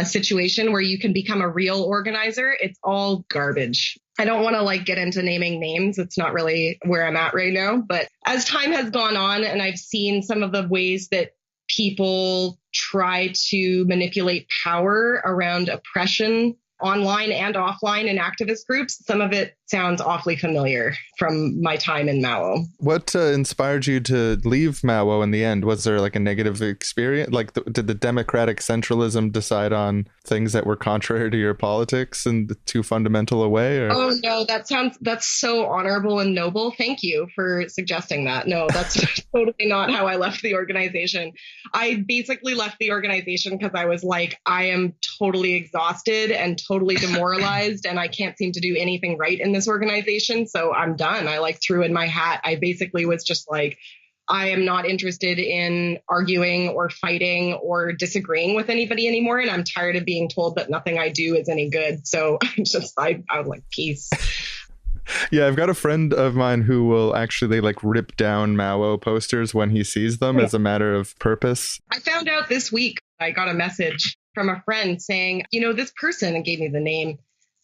situation where you can become a real organizer. It's all garbage. I don't want to like get into naming names. It's not really where I'm at right now. But as time has gone on and I've seen some of the ways that people try to manipulate power around oppression online and offline in activist groups, some of it sounds awfully familiar from my time in Mao. What inspired you to leave Mao in the end? Was there like a negative experience? Like, did the democratic centralism decide on things that were contrary to your politics in too fundamental a way? Or? Oh, no, that's so honorable and noble. Thank you for suggesting that. No, that's totally not how I left the organization. I basically left the organization because I was like, I am totally exhausted and totally demoralized and I can't seem to do anything right in this organization. So I'm done. I like threw in my hat. I basically was just like, I am not interested in arguing or fighting or disagreeing with anybody anymore. And I'm tired of being told that nothing I do is any good. So I was like, peace. Yeah, I've got a friend of mine who will actually like rip down Mao posters when he sees them as a matter of purpose. I found out this week, I got a message from a friend saying, this person, and gave me the name.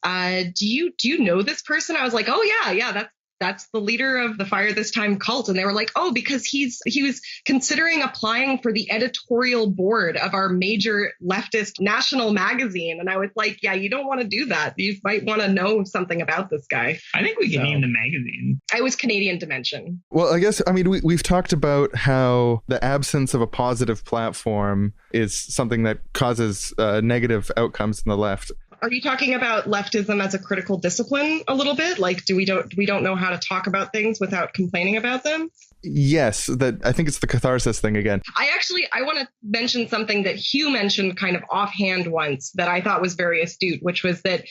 Do you know this person? I was like, oh yeah, that's the leader of the Fire This Time cult. And they were like, oh, because he was considering applying for the editorial board of our major leftist national magazine. And I was like, yeah, you don't want to do that. You might want to know something about this guy. I think we can name the magazine. I was Canadian Dimension. Well, I mean, we've talked about how the absence of a positive platform is something that causes negative outcomes in the left. Are you talking about leftism as a critical discipline a little bit? Like, we don't know how to talk about things without complaining about them? Yes, I think it's the catharsis thing again. I want to mention something that Hugh mentioned kind of offhand once that I thought was very astute, which was that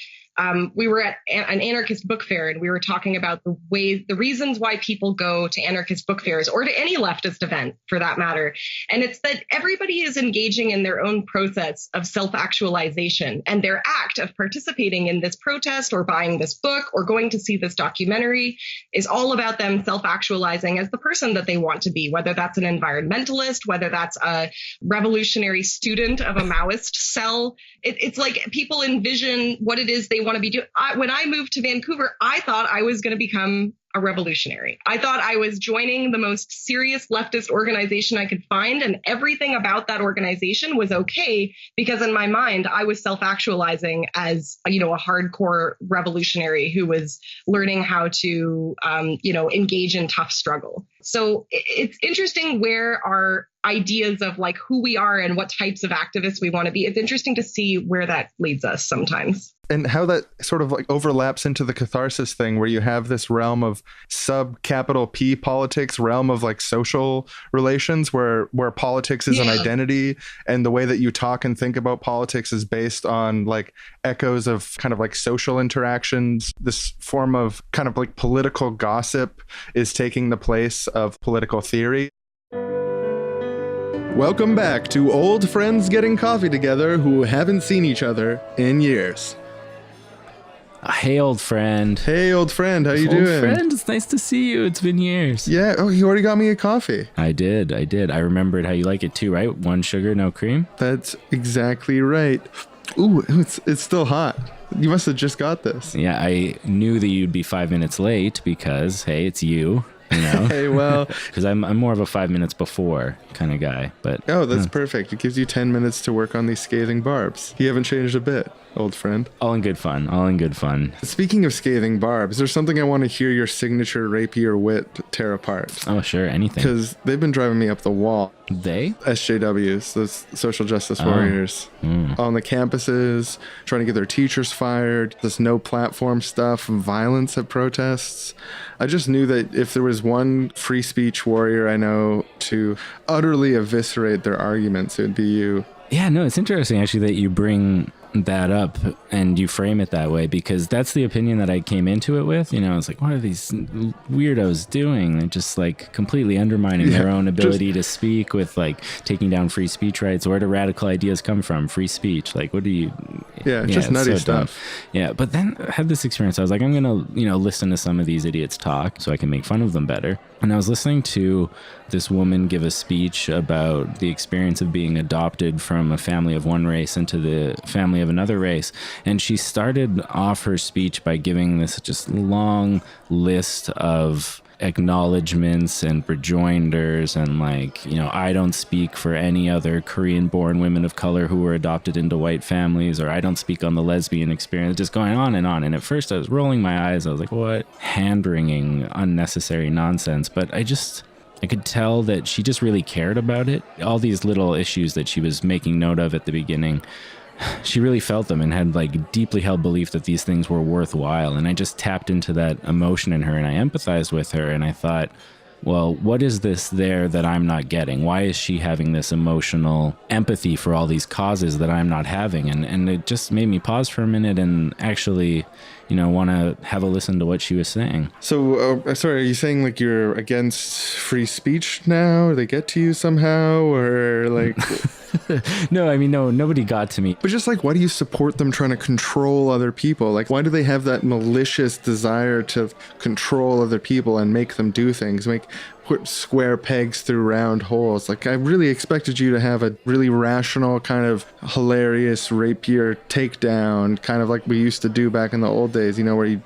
we were at an anarchist book fair and we were talking about the reasons why people go to anarchist book fairs or to any leftist event for that matter. And it's that everybody is engaging in their own process of self-actualization, and their act of participating in this protest or buying this book or going to see this documentary is all about them self-actualizing as the person that they want to be, whether that's an environmentalist, whether that's a revolutionary student of a Maoist cell. It's like people envision what it is they want to be doing. When I moved to Vancouver, I thought I was going to become a revolutionary. I thought I was joining the most serious leftist organization I could find, and everything about that organization was okay because in my mind, I was self-actualizing as, a hardcore revolutionary who was learning how to, engage in tough struggle. So it's interesting where our ideas of like who we are and what types of activists we want to be. It's interesting to see where that leads us sometimes. And how that sort of like overlaps into the catharsis thing where you have this realm of capital P politics, realm of like social relations where politics is an identity, and the way that you talk and think about politics is based on like echoes of kind of like social interactions. This form of kind of like political gossip is taking the place of political theory. Welcome back to old friends getting coffee together who haven't seen each other in years. Hey, old friend. Hey, old friend, how you Old doing? friend, it's nice to see you. It's been years. Yeah, oh, you already got me a coffee. I did. I remembered how you like it too, right? 1 sugar, no cream? That's exactly right. Ooh, it's still hot. You must have just got this. Yeah, I knew that you'd be 5 minutes late because, hey, it's you. You know, Hey, well, because I'm more of a 5 minutes before kind of guy. But oh, that's perfect. It gives you 10 minutes to work on these scathing barbs. You haven't changed a bit, old friend. all in good fun. All in good fun. Speaking of scathing barbs, there's something I want to hear your signature rapier wit tear apart. Oh, sure, anything. Because they've been driving me up the wall. They? SJWs, those social justice warriors, on the campuses, trying to get their teachers fired, this no platform stuff, violence at protests. I just knew that if there was one free speech warrior I know to utterly eviscerate their arguments, it would be you. Yeah, no, it's interesting actually that you bring that up and you frame it that way, because that's the opinion that I came into it with. You know, it's like, what are these weirdos doing? They're just like completely undermining their own ability to speak with like taking down free speech rights. Where do radical ideas come from? Free speech. Like, what do you... Yeah, just it's nutty so stuff. dumb. Yeah, but then I had this experience. I was like, I'm going to, listen to some of these idiots talk so I can make fun of them better. And I was listening to this woman give a speech about the experience of being adopted from a family of one race into the family of another race. And she started off her speech by giving this just long list of acknowledgements and rejoinders and like, I don't speak for any other Korean-born women of color who were adopted into white families, or I don't speak on the lesbian experience, just going on. And at first I was rolling my eyes. I was like, what hand-wringing, unnecessary nonsense. But I could tell that she just really cared about it. All these little issues that she was making note of at the beginning, she really felt them and had like deeply held belief that these things were worthwhile. And I just tapped into that emotion in her and I empathized with her. And I thought, well, what is this there that I'm not getting? Why is she having this emotional empathy for all these causes that I'm not having? And it just made me pause for a minute and actually, want to have a listen to what she was saying. So, sorry, are you saying like you're against free speech now? They get to you somehow, or like... No, nobody got to me. But just like, why do you support them trying to control other people? Like, why do they have that malicious desire to control other people and make them do things, put square pegs through round holes? Like, I really expected you to have a really rational, kind of hilarious rapier takedown, kind of like we used to do back in the old days, where you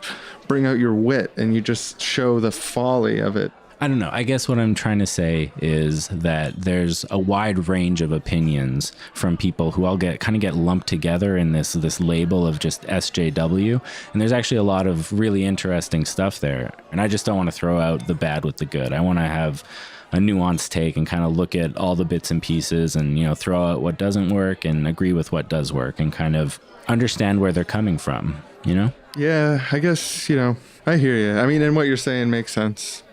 bring out your wit and you just show the folly of it. I don't know. I guess what I'm trying to say is that there's a wide range of opinions from people who all get lumped together in this label of just SJW. And there's actually a lot of really interesting stuff there. And I just don't want to throw out the bad with the good. I want to have a nuanced take and kind of look at all the bits and pieces and, throw out what doesn't work and agree with what does work and kind of understand where they're coming from, Yeah, I guess, I hear you. And what you're saying makes sense.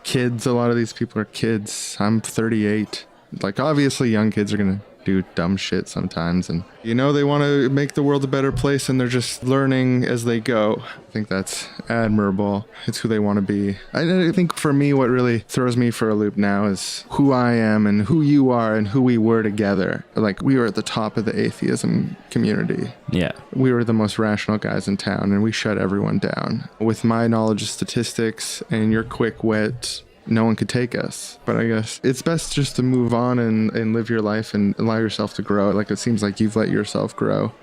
Kids, a lot of these people are kids. I'm 38. Like, obviously young kids are going to do dumb shit sometimes. And, they want to make the world a better place and they're just learning as they go. I think that's admirable. It's who they want to be. I think for me, what really throws me for a loop now is who I am and who you are and who we were together. Like, we were at the top of the atheism community. Yeah. We were the most rational guys in town and we shut everyone down. With my knowledge of statistics and your quick wit, no one could take us. But I guess it's best just to move on and live your life and allow yourself to grow. Like, it seems like you've let yourself grow.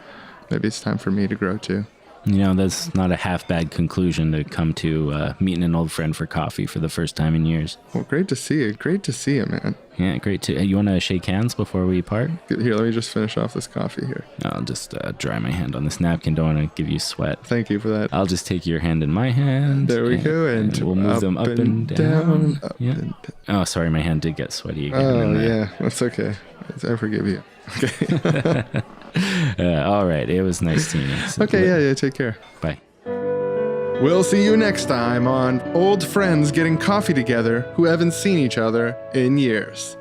Maybe it's time for me to grow too. That's not a half bad conclusion to come to meeting an old friend for coffee for the first time in years. Well, great to see you. Great to see you, man. Yeah, great to... You want to shake hands before we part? Here, let me just finish off this coffee here. I'll just dry my hand on this napkin. Don't want to give you sweat. Thank you for that. I'll just take your hand in my hand. There we go. And we'll move them up and down. Up yeah. and down. Oh, sorry, my hand did get sweaty again. Oh, yeah. That's okay. I forgive you. Okay. All right. It was nice seeing you. So okay, yeah. Take care. Bye. We'll see you next time on Old Friends Getting Coffee Together Who Haven't Seen Each Other in Years.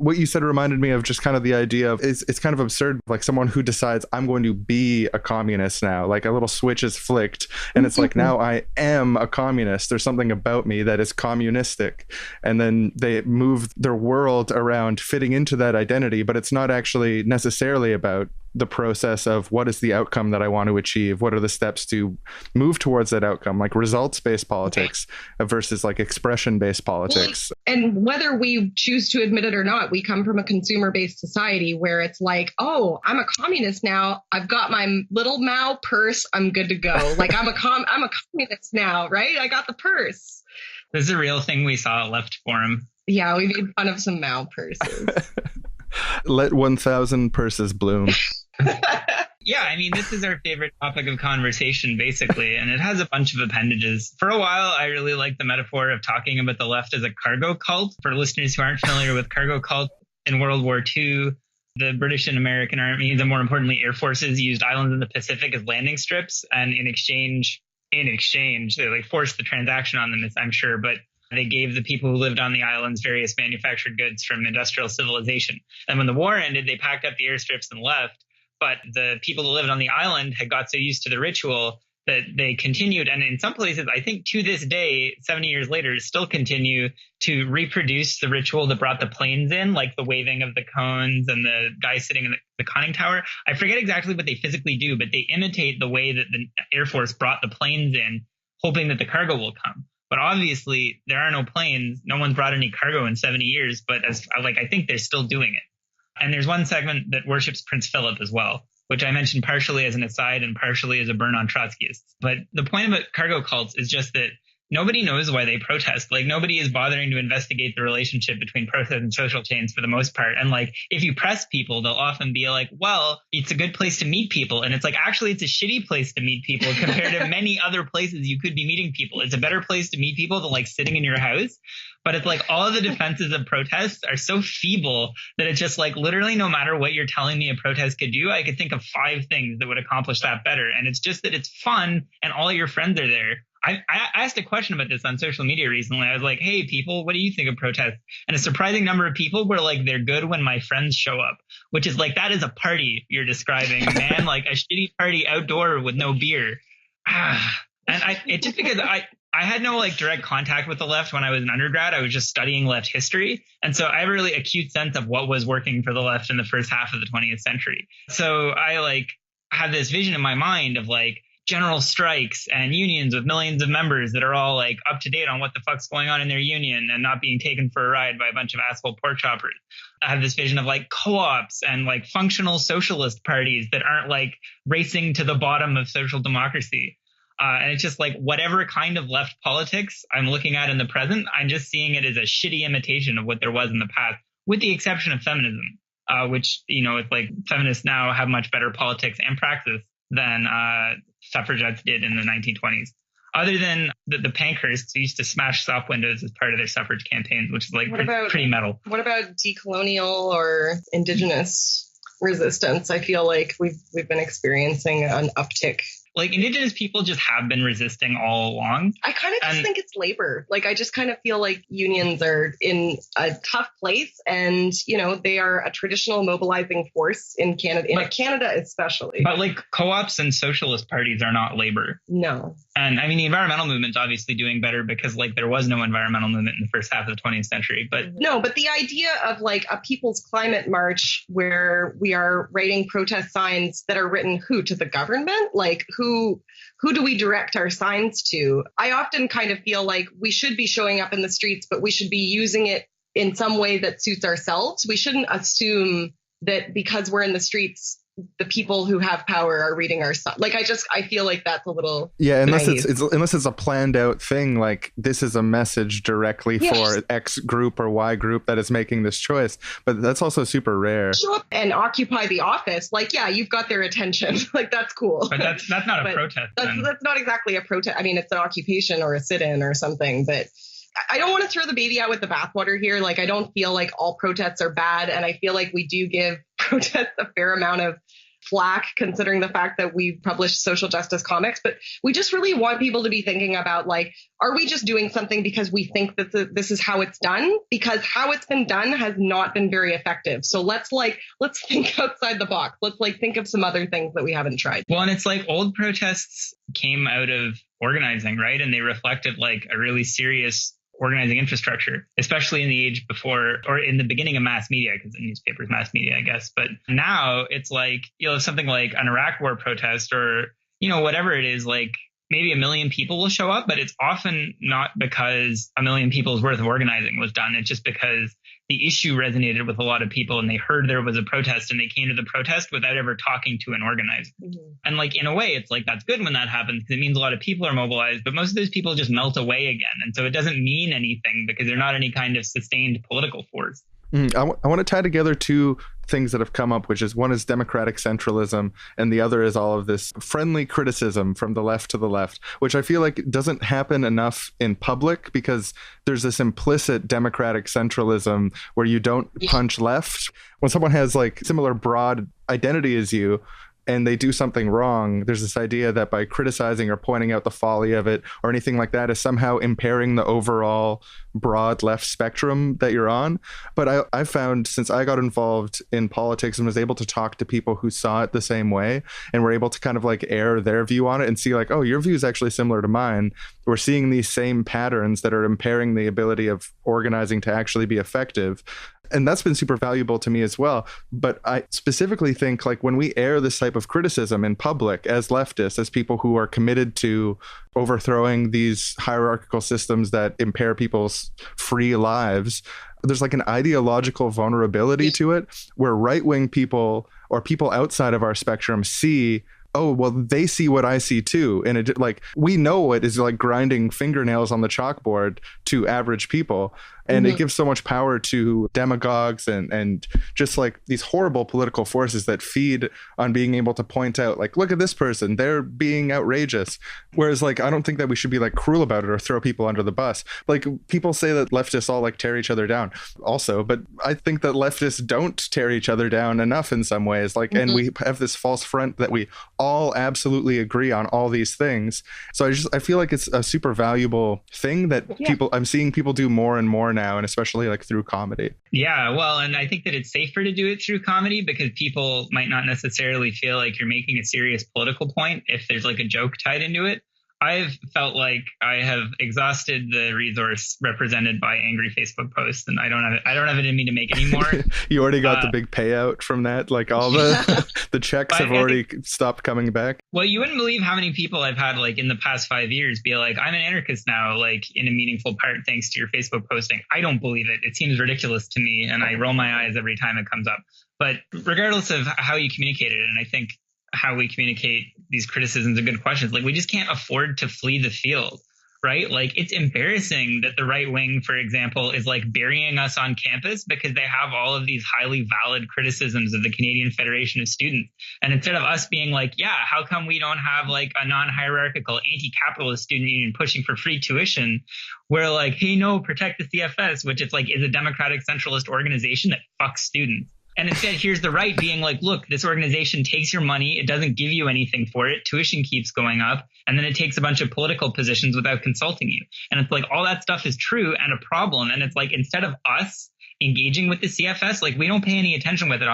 What you said reminded me of just kind of the idea of it's kind of absurd, like someone who decides I'm going to be a communist now, like a little switch is flicked and it's like, now I am a communist. There's something about me that is communistic. And then they move their world around fitting into that identity, but it's not actually necessarily about the process of what is the outcome that I want to achieve? What are the steps to move towards that outcome? Like results-based politics versus like expression-based politics. And whether we choose to admit it or not, we come from a consumer-based society where it's like, oh, I'm a communist now. I've got my little Mao purse. I'm good to go. Like I'm a communist now, right? I got the purse. This is a real thing we saw at Left Forum. Yeah, we made fun of some Mao purses. Let 1,000 purses bloom. Yeah, I mean, this is our favorite topic of conversation, basically, and it has a bunch of appendages. For a while, I really liked the metaphor of talking about the left as a cargo cult. For listeners who aren't familiar with cargo cult, in World War II, the British and American armies, and more importantly, air forces, used islands in the Pacific as landing strips, and in exchange, they like forced the transaction on them, I'm sure, but they gave the people who lived on the islands various manufactured goods from industrial civilization. And when the war ended, they packed up the airstrips and left. But the people who lived on the island had got so used to the ritual that they continued. And in some places, I think to this day, 70 years later, still continue to reproduce the ritual that brought the planes in, like the waving of the cones and the guy sitting in the conning tower. I forget exactly what they physically do, but they imitate the way that the Air Force brought the planes in, hoping that the cargo will come. But obviously, there are no planes. No one's brought any cargo in 70 years. But I think they're still doing it. And there's one segment that worships Prince Philip as well, which I mentioned partially as an aside and partially as a burn on Trotskyists. But the point about cargo cults is just that nobody knows why they protest. Like, nobody is bothering to investigate the relationship between protest and social change for the most part. And like, if you press people, they'll often be like, well, it's a good place to meet people. And it's like, actually, it's a shitty place to meet people compared to many other places you could be meeting people. It's a better place to meet people than like sitting in your house. But it's like all of the defenses of protests are so feeble that it's just like, literally, no matter what you're telling me a protest could do, I could think of 5 things that would accomplish that better. And it's just that it's fun and all your friends are there. I asked a question about this on social media recently. I was like, hey, people, what do you think of protests? And a surprising number of people were like, they're good when my friends show up, which is like, that is a party you're describing, man, like a shitty party outdoor with no beer. And it's just because I had no like direct contact with the left when I was an undergrad. I was just studying left history. And so I have a really acute sense of what was working for the left in the first half of the 20th century. So I like have this vision in my mind of like general strikes and unions with millions of members that are all like up to date on what the fuck's going on in their union and not being taken for a ride by a bunch of asshole pork choppers. I have this vision of like co-ops and like functional socialist parties that aren't like racing to the bottom of social democracy. And it's just like whatever kind of left politics I'm looking at in the present, I'm just seeing it as a shitty imitation of what there was in the past, with the exception of feminism, which, you know, it's like feminists now have much better politics and practice than suffragettes did in the 1920s. Other than the Pankhursts, who used to smash shop windows as part of their suffrage campaigns, which is like pretty metal. What about decolonial or indigenous resistance? I feel like we've been experiencing an uptick. Like, indigenous people just have been resisting all along. I kind of just think it's labor. Like, I just kind of feel like unions are in a tough place, and, you know, they are a traditional mobilizing force in Canada, Canada especially. But like co-ops and socialist parties are not labor. No. And I mean, the environmental movement's obviously doing better because like there was no environmental movement in the first half of the 20th century. But no, but the idea of like a people's climate march where we are writing protest signs that are written to the government, like who do we direct our signs to? I often kind of feel like we should be showing up in the streets, but we should be using it in some way that suits ourselves. We shouldn't assume that because we're in the streets, the people who have power are reading our stuff. Like, I feel like that's a little unless naive. unless it's a planned out thing, like this is a message directly for X group or Y group that is making this choice. But that's also super rare. Show up and occupy the office. Like, yeah, you've got their attention. Like, that's cool. But that's not a protest. That's not exactly a protest. I mean, it's an occupation or a sit-in or something, but I don't want to throw the baby out with the bathwater here. Like, I don't feel like all protests are bad. And I feel like we do give protests a fair amount of flack considering the fact that we publish social justice comics, but we just really want people to be thinking about like, are we just doing something because we think that this is how it's done? Because how it's been done has not been very effective. So let's think outside the box. Let's think of some other things that we haven't tried. Well, and it's like old protests came out of organizing, right? And they reflected like a really serious organizing infrastructure, especially in the age before or in the beginning of mass media, because the newspaper is mass media, I guess. But now it's like, something like an Iraq war protest or, whatever it is, like maybe 1 million people will show up, but it's often not because 1 million people's worth of organizing was done. It's just because the issue resonated with a lot of people and they heard there was a protest and they came to the protest without ever talking to an organizer. Mm-hmm. And like, in a way, it's like, that's good when that happens because it means a lot of people are mobilized, but most of those people just melt away again. And so it doesn't mean anything because they're not any kind of sustained political force. I want to tie together two things that have come up, which is one is democratic centralism and the other is all of this friendly criticism from the left to the left, which I feel like doesn't happen enough in public because there's this implicit democratic centralism where you don't punch left. When someone has like similar broad identity as you, and they do something wrong, there's this idea that by criticizing or pointing out the folly of it or anything like that is somehow impairing the overall broad left spectrum that you're on. But I found since I got involved in politics and was able to talk to people who saw it the same way and were able to kind of like air their view on it and see like, oh, your view is actually similar to mine. We're seeing these same patterns that are impairing the ability of organizing to actually be effective. And that's been super valuable to me as well. But I specifically think like when we air this type of criticism in public as leftists, as people who are committed to overthrowing these hierarchical systems that impair people's free lives, there's like an ideological vulnerability to it where right-wing people or people outside of our spectrum see, oh, well, they see what I see too. And it like, we know it is like grinding fingernails on the chalkboard to average people. And it gives so much power to demagogues and just like these horrible political forces that feed on being able to point out like, look at this person, they're being outrageous. Whereas like, I don't think that we should be like cruel about it or throw people under the bus. Like people say that leftists all like tear each other down also, but I think that leftists don't tear each other down enough in some ways. Like, and we have this false front that we all absolutely agree on all these things. So I feel like it's a super valuable thing that I'm seeing people do more and more now, and especially like through comedy. Yeah, well, and I think that it's safer to do it through comedy because people might not necessarily feel like you're making a serious political point if there's like a joke tied into it. I've felt like I have exhausted the resource represented by angry Facebook posts, and I don't have it in me to make any more. You already got the big payout from that, like all the checks have already stopped coming back. Well, you wouldn't believe how many people I've had like in the past 5 years be like, I'm an anarchist now, like in a meaningful part thanks to your Facebook posting. I don't believe it. It seems ridiculous to me, and I roll my eyes every time it comes up. But regardless of how you communicate it, and I think how we communicate these criticisms are good questions. Like we just can't afford to flee the field, right? Like it's embarrassing that the right wing, for example, is like burying us on campus because they have all of these highly valid criticisms of the Canadian Federation of Students. And instead of us being like, yeah, how come we don't have like a non-hierarchical anti-capitalist student union pushing for free tuition? We're like, hey, no, protect the CFS, which it's like is a democratic centralist organization that fucks students. And instead, here's the right being like, look, this organization takes your money. It doesn't give you anything for it. Tuition keeps going up. And then it takes a bunch of political positions without consulting you. And it's like all that stuff is true and a problem. And it's like instead of us engaging with the CFS, like we don't pay any attention with it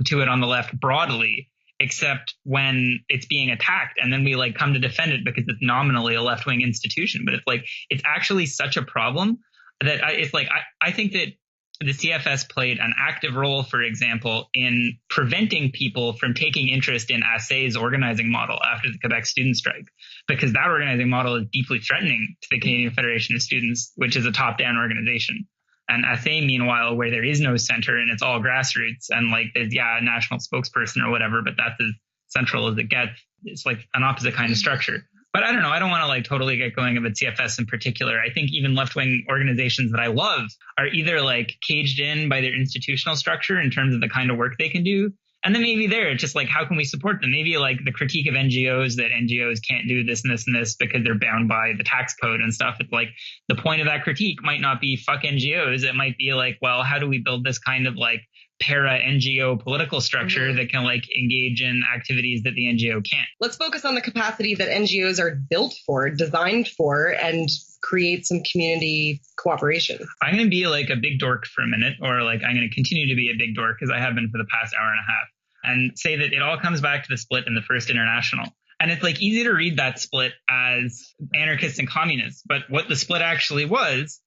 to it on the left broadly, except when it's being attacked. And then we like come to defend it because it's nominally a left wing institution. But it's like it's actually such a problem that I think that the CFS played an active role, for example, in preventing people from taking interest in ASSE's organizing model after the Quebec student strike, because that organizing model is deeply threatening to the Canadian Federation of Students, which is a top-down organization. And ASSE, meanwhile, where there is no center and it's all grassroots and like there's, a national spokesperson or whatever, but that's as central as it gets. It's like an opposite kind of structure. But I don't know. I don't want to like totally get going about CFS in particular. I think even left-wing organizations that I love are either like caged in by their institutional structure in terms of the kind of work they can do. And then maybe it's just like, how can we support them? Maybe like the critique of NGOs that NGOs can't do this and this and this because they're bound by the tax code and stuff. It's like the point of that critique might not be fuck NGOs. It might be like, well, how do we build this kind of like para NGO political structure that can like engage in activities that the NGO can't. Let's focus on the capacity that NGOs are built for, designed for, and create some community cooperation. I'm going to be like a big dork for a minute, or like I'm going to continue to be a big dork because I have been for the past hour and a half, and say that it all comes back to the split in the First International. And it's like easy to read that split as anarchists and communists. But what the split actually was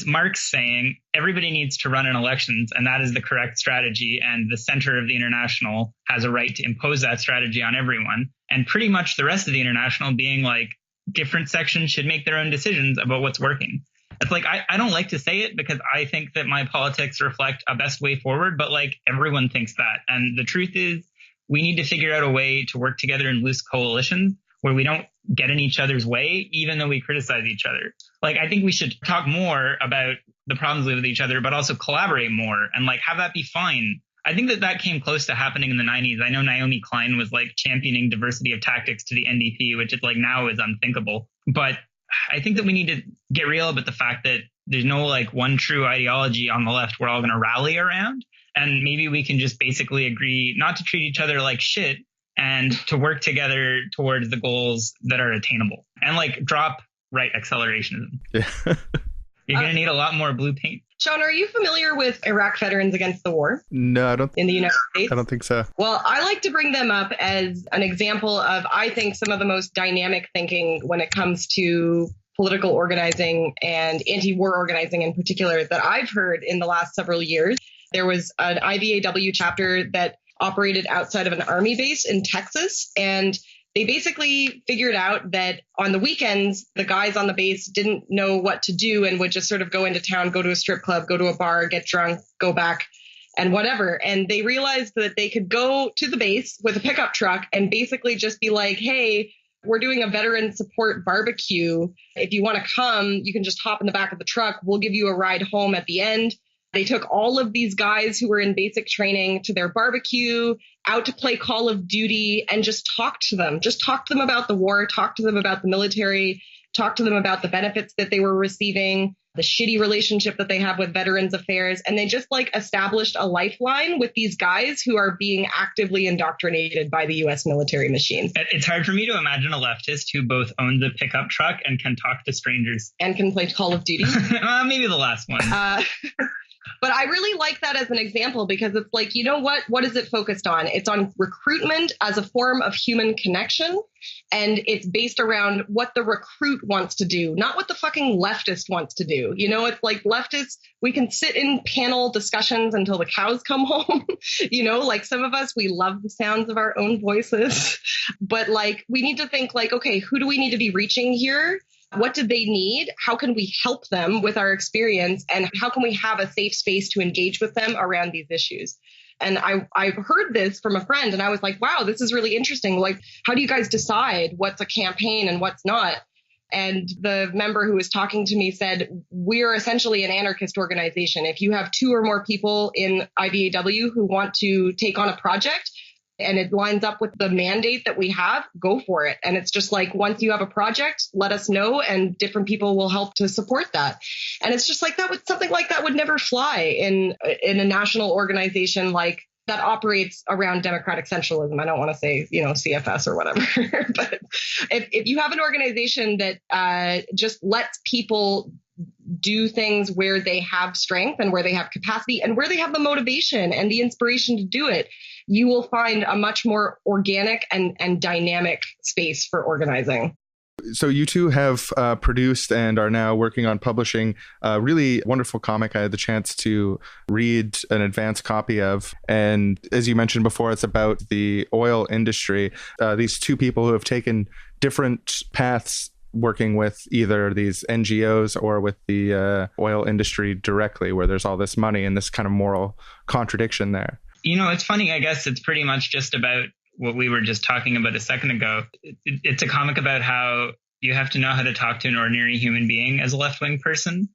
Marx saying everybody needs to run in elections, and that is the correct strategy. And the center of the International has a right to impose that strategy on everyone. And pretty much the rest of the International being like different sections should make their own decisions about what's working. It's like, I don't like to say it because I think that my politics reflect a best way forward, but like everyone thinks that. And the truth is, we need to figure out a way to work together in loose coalitions where we don't get in each other's way, even though we criticize each other. Like, I think we should talk more about the problems we have with each other, but also collaborate more and like have that be fine. I think that came close to happening in the 90s. I know Naomi Klein was like championing diversity of tactics to the NDP, which is like now is unthinkable. But I think that we need to get real about the fact that there's no like one true ideology on the left we're all going to rally around. And maybe we can just basically agree not to treat each other like shit and to work together towards the goals that are attainable and like drop right accelerationism. Yeah. You're going to need a lot more blue paint. Shawn, are you familiar with Iraq Veterans Against the War? No, I don't. In the United States? I don't think so. Well, I like to bring them up as an example of, I think, some of the most dynamic thinking when it comes to political organizing and anti-war organizing in particular that I've heard in the last several years. There was an IVAW chapter that operated outside of an army base in Texas, and they basically figured out that on the weekends, the guys on the base didn't know what to do and would just sort of go into town, go to a strip club, go to a bar, get drunk, go back and whatever. And they realized that they could go to the base with a pickup truck and basically just be like, hey, we're doing a veteran support barbecue. If you want to come, you can just hop in the back of the truck. We'll give you a ride home at the end. They took all of these guys who were in basic training to their barbecue, out to play Call of Duty, and just talk to them. Just talk to them about the war, talk to them about the military, talk to them about the benefits that they were receiving, the shitty relationship that they have with Veterans Affairs. And they just like established a lifeline with these guys who are being actively indoctrinated by the U.S. military machine. It's hard for me to imagine a leftist who both owns a pickup truck and can talk to strangers. And can play Call of Duty. Maybe the last one. But I really like that as an example because it's like, you know what? What is it focused on? It's on recruitment as a form of human connection. And it's based around what the recruit wants to do, not what the fucking leftist wants to do. You know, it's like leftists, we can sit in panel discussions until the cows come home. You know, like some of us, we love the sounds of our own voices. But like, we need to think like, okay, who do we need to be reaching here? What do they need? How can we help them with our experience? And how can we have a safe space to engage with them around these issues? And I've heard this from a friend and I was like, wow, this is really interesting. Like, how do you guys decide what's a campaign and what's not? And the member who was talking to me said, we're essentially an anarchist organization. If you have 2 or more people in IVAW who want to take on a project, and it lines up with the mandate that we have, go for it. And it's just like, once you have a project, let us know and different people will help to support that. And it's just like something like that would never fly in a national organization like that operates around democratic centralism. I don't want to say, you know, CFS or whatever, but if you have an organization that just lets people do things where they have strength and where they have capacity and where they have the motivation and the inspiration to do it, you will find a much more organic and dynamic space for organizing. So you two have produced and are now working on publishing a really wonderful comic I had the chance to read an advanced copy of. And as you mentioned before, it's about the oil industry. These 2 people who have taken different paths working with either these NGOs or with the oil industry directly, where there's all this money and this kind of moral contradiction there. You know, it's funny. I guess it's pretty much just about what we were just talking about a second ago. It's a comic about how you have to know how to talk to an ordinary human being as a left-wing person.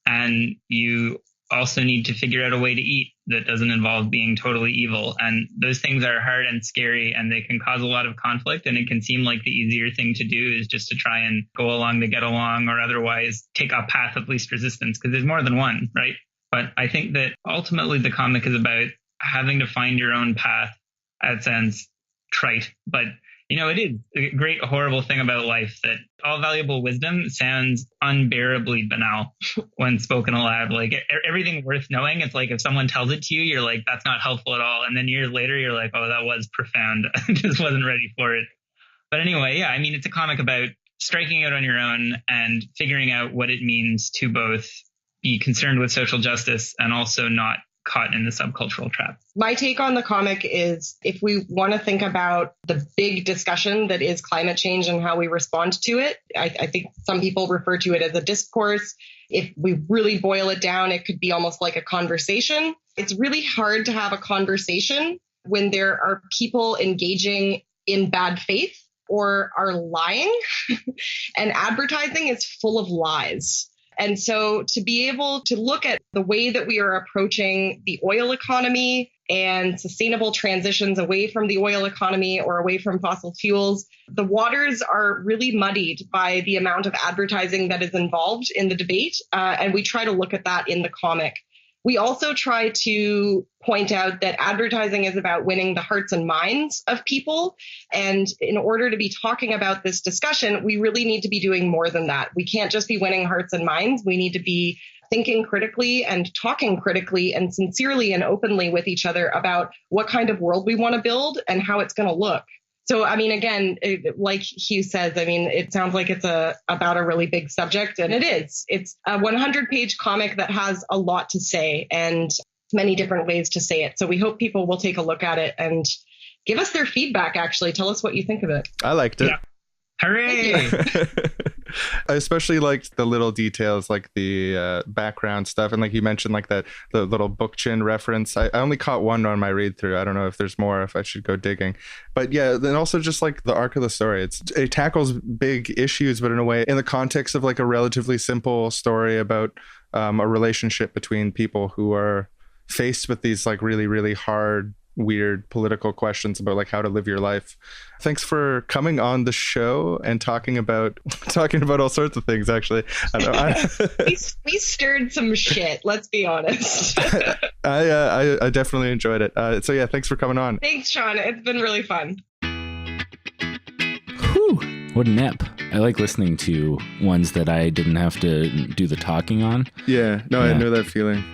And you also need to figure out a way to eat that doesn't involve being totally evil. And those things are hard and scary, and they can cause a lot of conflict. And it can seem like the easier thing to do is just to try and go along to get along, or otherwise take a path of least resistance, because there's more than one, right? But I think that ultimately the comic is about having to find your own path. That sounds trite, but it is a great, horrible thing about life that all valuable wisdom sounds unbearably banal when spoken aloud. Like everything worth knowing, it's like if someone tells it to you, you're like, that's not helpful at all. And then years later, you're like, oh, that was profound. I just wasn't ready for it. But anyway, yeah, I mean, it's a comic about striking out on your own and figuring out what it means to both be concerned with social justice and also not caught in the subcultural trap. My take on the comic is if we want to think about the big discussion that is climate change and how we respond to it, I think some people refer to it as a discourse. If we really boil it down, it could be almost like a conversation. It's really hard to have a conversation when there are people engaging in bad faith or are lying, and advertising is full of lies. And so to be able to look at the way that we are approaching the oil economy and sustainable transitions away from the oil economy or away from fossil fuels, the waters are really muddied by the amount of advertising that is involved in the debate. And we try to look at that in the comic. We also try to point out that advertising is about winning the hearts and minds of people. And in order to be talking about this discussion, we really need to be doing more than that. We can't just be winning hearts and minds. We need to be thinking critically and talking critically and sincerely and openly with each other about what kind of world we want to build and how it's going to look. So, I mean, again, like Hugh says, I mean, it sounds like it's about a really big subject, and it is. It's a 100-page comic that has a lot to say and many different ways to say it. So we hope people will take a look at it and give us their feedback, actually. Tell us what you think of it. I liked it. Yeah. Hooray! I especially liked the little details, like the background stuff, and like you mentioned, like the little book chin reference. I only caught one on my read through. I don't know if there's more, if I should go digging. But yeah, then also just like the arc of the story. It tackles big issues, but in a way, in the context of like a relatively simple story about a relationship between people who are faced with these like really, really hard, weird political questions about like how to live your life. Thanks for coming on the show and talking about all sorts of things. Actually, we stirred some shit. Let's be honest. I definitely enjoyed it. So yeah, thanks for coming on. Thanks, Shawn. It's been really fun. Whew, what an ep. I like listening to ones that I didn't have to do the talking on. Yeah, no, Yeah. I know that feeling.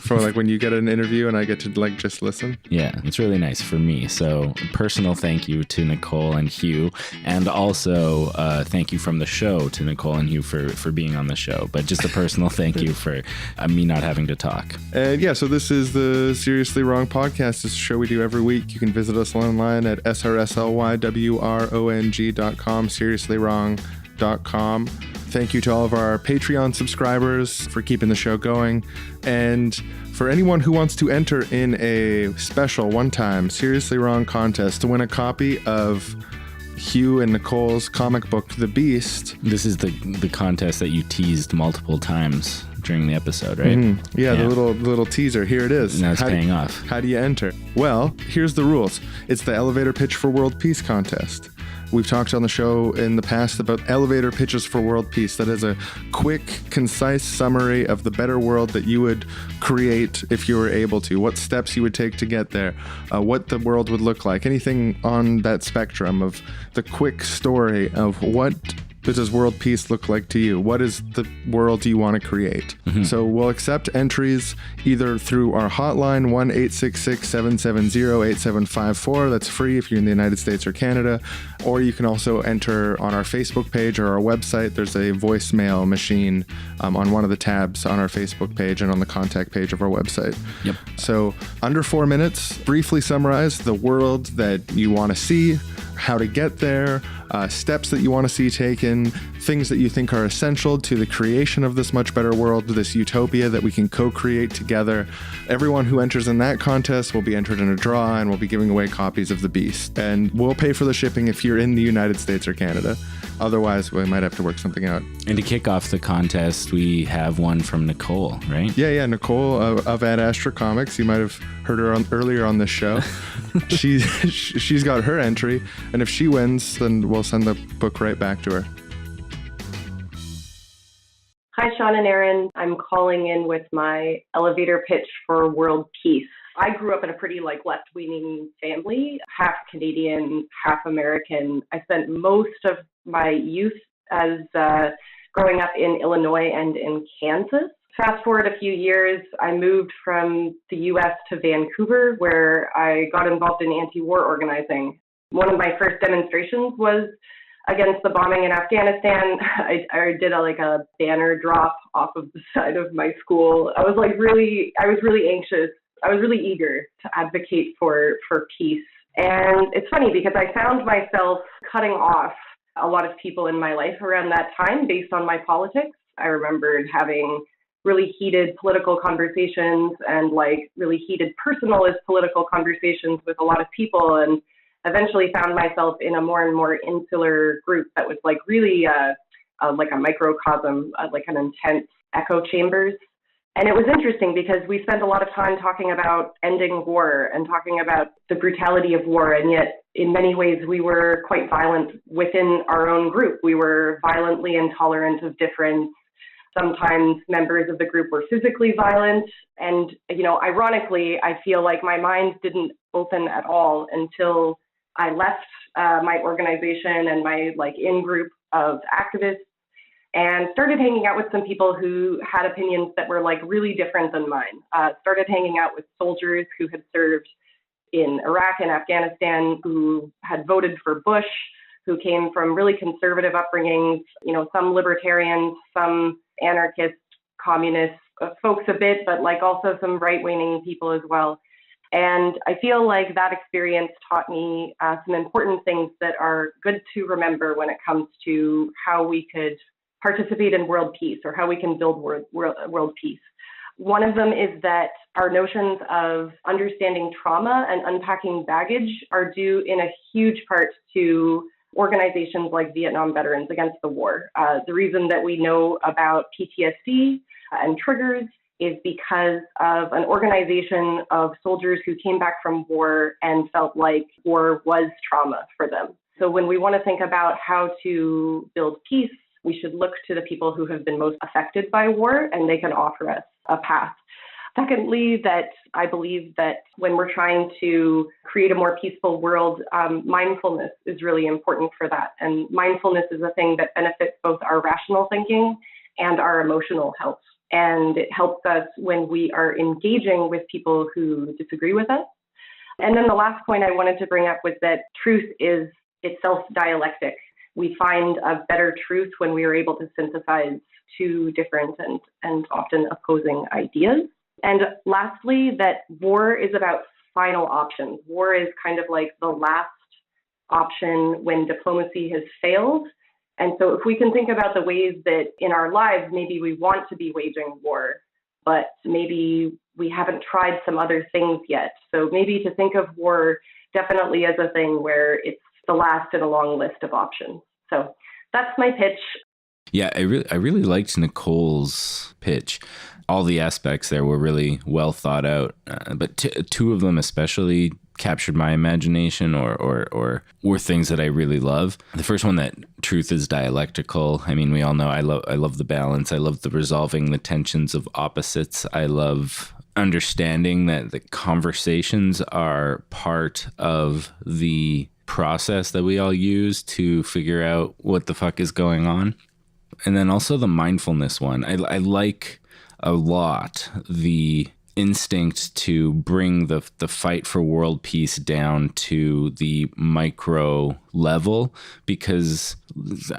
For like when you get an interview and I get to like just listen. Yeah, it's really nice for me. So personal thank you to Nicole and Hugh, and also thank you from the show to Nicole and Hugh for being on the show. But just a personal thank you for me not having to talk. And yeah, so this is the Seriously Wrong podcast. It's a show we do every week. You can visit us online at srslywrong.com, seriouslywrong.com. Thank you to all of our Patreon subscribers for keeping the show going. And for anyone who wants to enter in a special one-time Seriously Wrong contest to win a copy of Hugh and Nicole's comic book, The Beast. This is the contest that you teased multiple times during the episode, right? Mm-hmm. Yeah, the little teaser. Here it is. Now it's paying off. How do you enter? Well, here's the rules. It's the elevator pitch for world peace contest. We've talked on the show in the past about elevator pitches for world peace. That is a quick, concise summary of the better world that you would create if you were able to. What steps you would take to get there. What the world would look like. Anything on that spectrum of the quick story of what does world peace look like to you? What is the world you want to create? Mm-hmm. So we'll accept entries either through our hotline, 1-866-770-8754. That's free if you're in the United States or Canada. Or you can also enter on our Facebook page or our website. There's a voicemail machine on one of the tabs on our Facebook page and on the contact page of our website. Yep. So under 4 minutes, briefly summarize the world that you want to see, how to get there, steps that you want to see taken, things that you think are essential to the creation of this much better world, this utopia that we can co-create together. Everyone who enters in that contest will be entered in a draw, and we'll be giving away copies of The Beast. And we'll pay for the shipping if you're in the United States or Canada. Otherwise, we might have to work something out. And to kick off the contest, we have one from Nicole, right? Yeah. Nicole of Ad Astra Comix. You might have heard her earlier on this show. She's got her entry, and if she wins, then we'll send the book right back to her. Hi, Shawn and Aaron. I'm calling in with my elevator pitch for world peace. I grew up in a pretty left-leaning family, half Canadian, half American. I spent most of my youth as growing up in Illinois and in Kansas. Fast forward a few years, I moved from the US to Vancouver, where I got involved in anti-war organizing. One of my first demonstrations was against the bombing in Afghanistan. I did a banner drop off of the side of my school. I was really anxious. I was really eager to advocate for peace. And it's funny because I found myself cutting off a lot of people in my life around that time based on my politics. I remembered having really heated political conversations and really heated personalist political conversations with a lot of people, and eventually found myself in a more and more insular group that was really like a microcosm, like an intense echo chambers. And it was interesting because we spent a lot of time talking about ending war and talking about the brutality of war. And yet, in many ways, we were quite violent within our own group. We were violently intolerant of difference. Sometimes members of the group were physically violent. And, ironically, I feel like my mind didn't open at all until I left my organization and my in-group of activists, and started hanging out with some people who had opinions that were really different than mine. Started hanging out with soldiers who had served in Iraq and Afghanistan, who had voted for Bush, who came from really conservative upbringings, some libertarians, some anarchists, communists, folks a bit, but also some right-wing people as well. And I feel like that experience taught me some important things that are good to remember when it comes to how we could participate in world peace, or how we can build world peace. One of them is that our notions of understanding trauma and unpacking baggage are due in a huge part to organizations like Vietnam Veterans Against the War. The reason that we know about PTSD and triggers is because of an organization of soldiers who came back from war and felt like war was trauma for them. So when we want to think about how to build peace, we should look to the people who have been most affected by war, and they can offer us a path. Secondly, that I believe that when we're trying to create a more peaceful world, mindfulness is really important for that. And mindfulness is a thing that benefits both our rational thinking and our emotional health. And it helps us when we are engaging with people who disagree with us. And then the last point I wanted to bring up was that truth is itself dialectic. We find a better truth when we are able to synthesize two different and often opposing ideas. And lastly, that war is about final options. War is kind of like the last option when diplomacy has failed. And so if we can think about the ways that in our lives, maybe we want to be waging war, but maybe we haven't tried some other things yet. So maybe to think of war definitely as a thing where it's the last in a long list of options. So that's my pitch. Yeah, I really liked Nicole's pitch. All the aspects there were really well thought out, but two of them especially captured my imagination or were things that I really love. The first one, that truth is dialectical. I mean, we all know I love the balance. I love the resolving the tensions of opposites. I love understanding that the conversations are part of the process that we all use to figure out what the fuck is going on. And then also the mindfulness one. I like a lot the instinct to bring the fight for world peace down to the micro level, because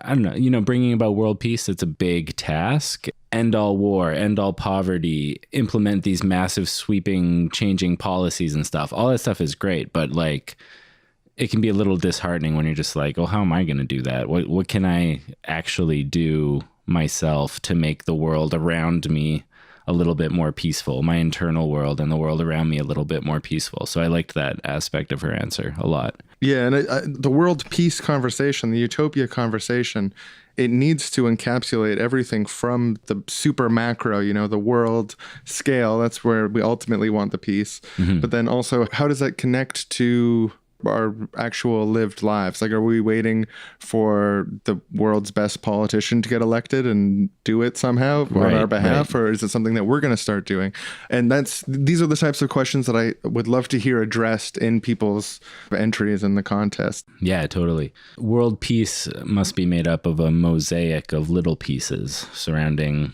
I don't know, bringing about world peace, it's a big task. End all war, end all poverty, implement these massive sweeping changing policies and stuff. All that stuff is great, but it can be a little disheartening when you're just like, oh, how am I going to do that? What can I actually do myself to make the world around me a little bit more peaceful, my internal world and the world around me a little bit more peaceful? So I liked that aspect of her answer a lot. Yeah, and the world peace conversation, the utopia conversation, it needs to encapsulate everything from the super macro, the world scale. That's where we ultimately want the peace. Mm-hmm. But then also, how does that connect to our actual lived lives? Like, are we waiting for the world's best politician to get elected and do it somehow on our behalf? Or is it something that we're going to start doing? And these are the types of questions that I would love to hear addressed in people's entries in the contest. Yeah, totally. World peace must be made up of a mosaic of little pieces surrounding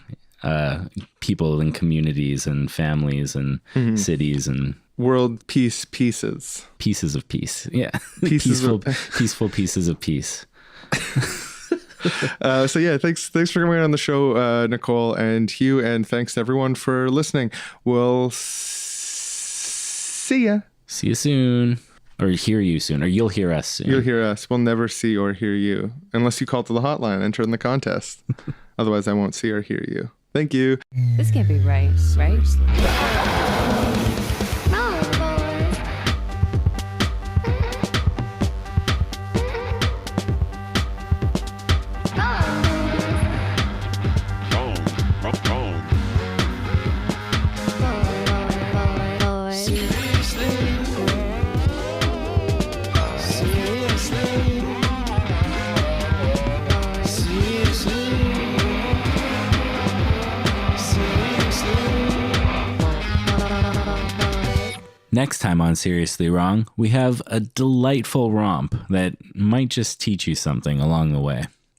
people and communities and families and cities and world peace pieces of peace. Yeah. Peaceful pieces of peace. So yeah, thanks for coming on the show, Nicole and Hugh, and thanks to everyone for listening. We'll see ya. See you soon. Or hear you soon. Or you'll hear us soon. You'll hear us. We'll never see or hear you unless you call to the hotline, enter in the contest. Otherwise, I won't see or hear you. Thank you. This can't be right, right? Next time on Seriously Wrong, we have a delightful romp that might just teach you something along the way.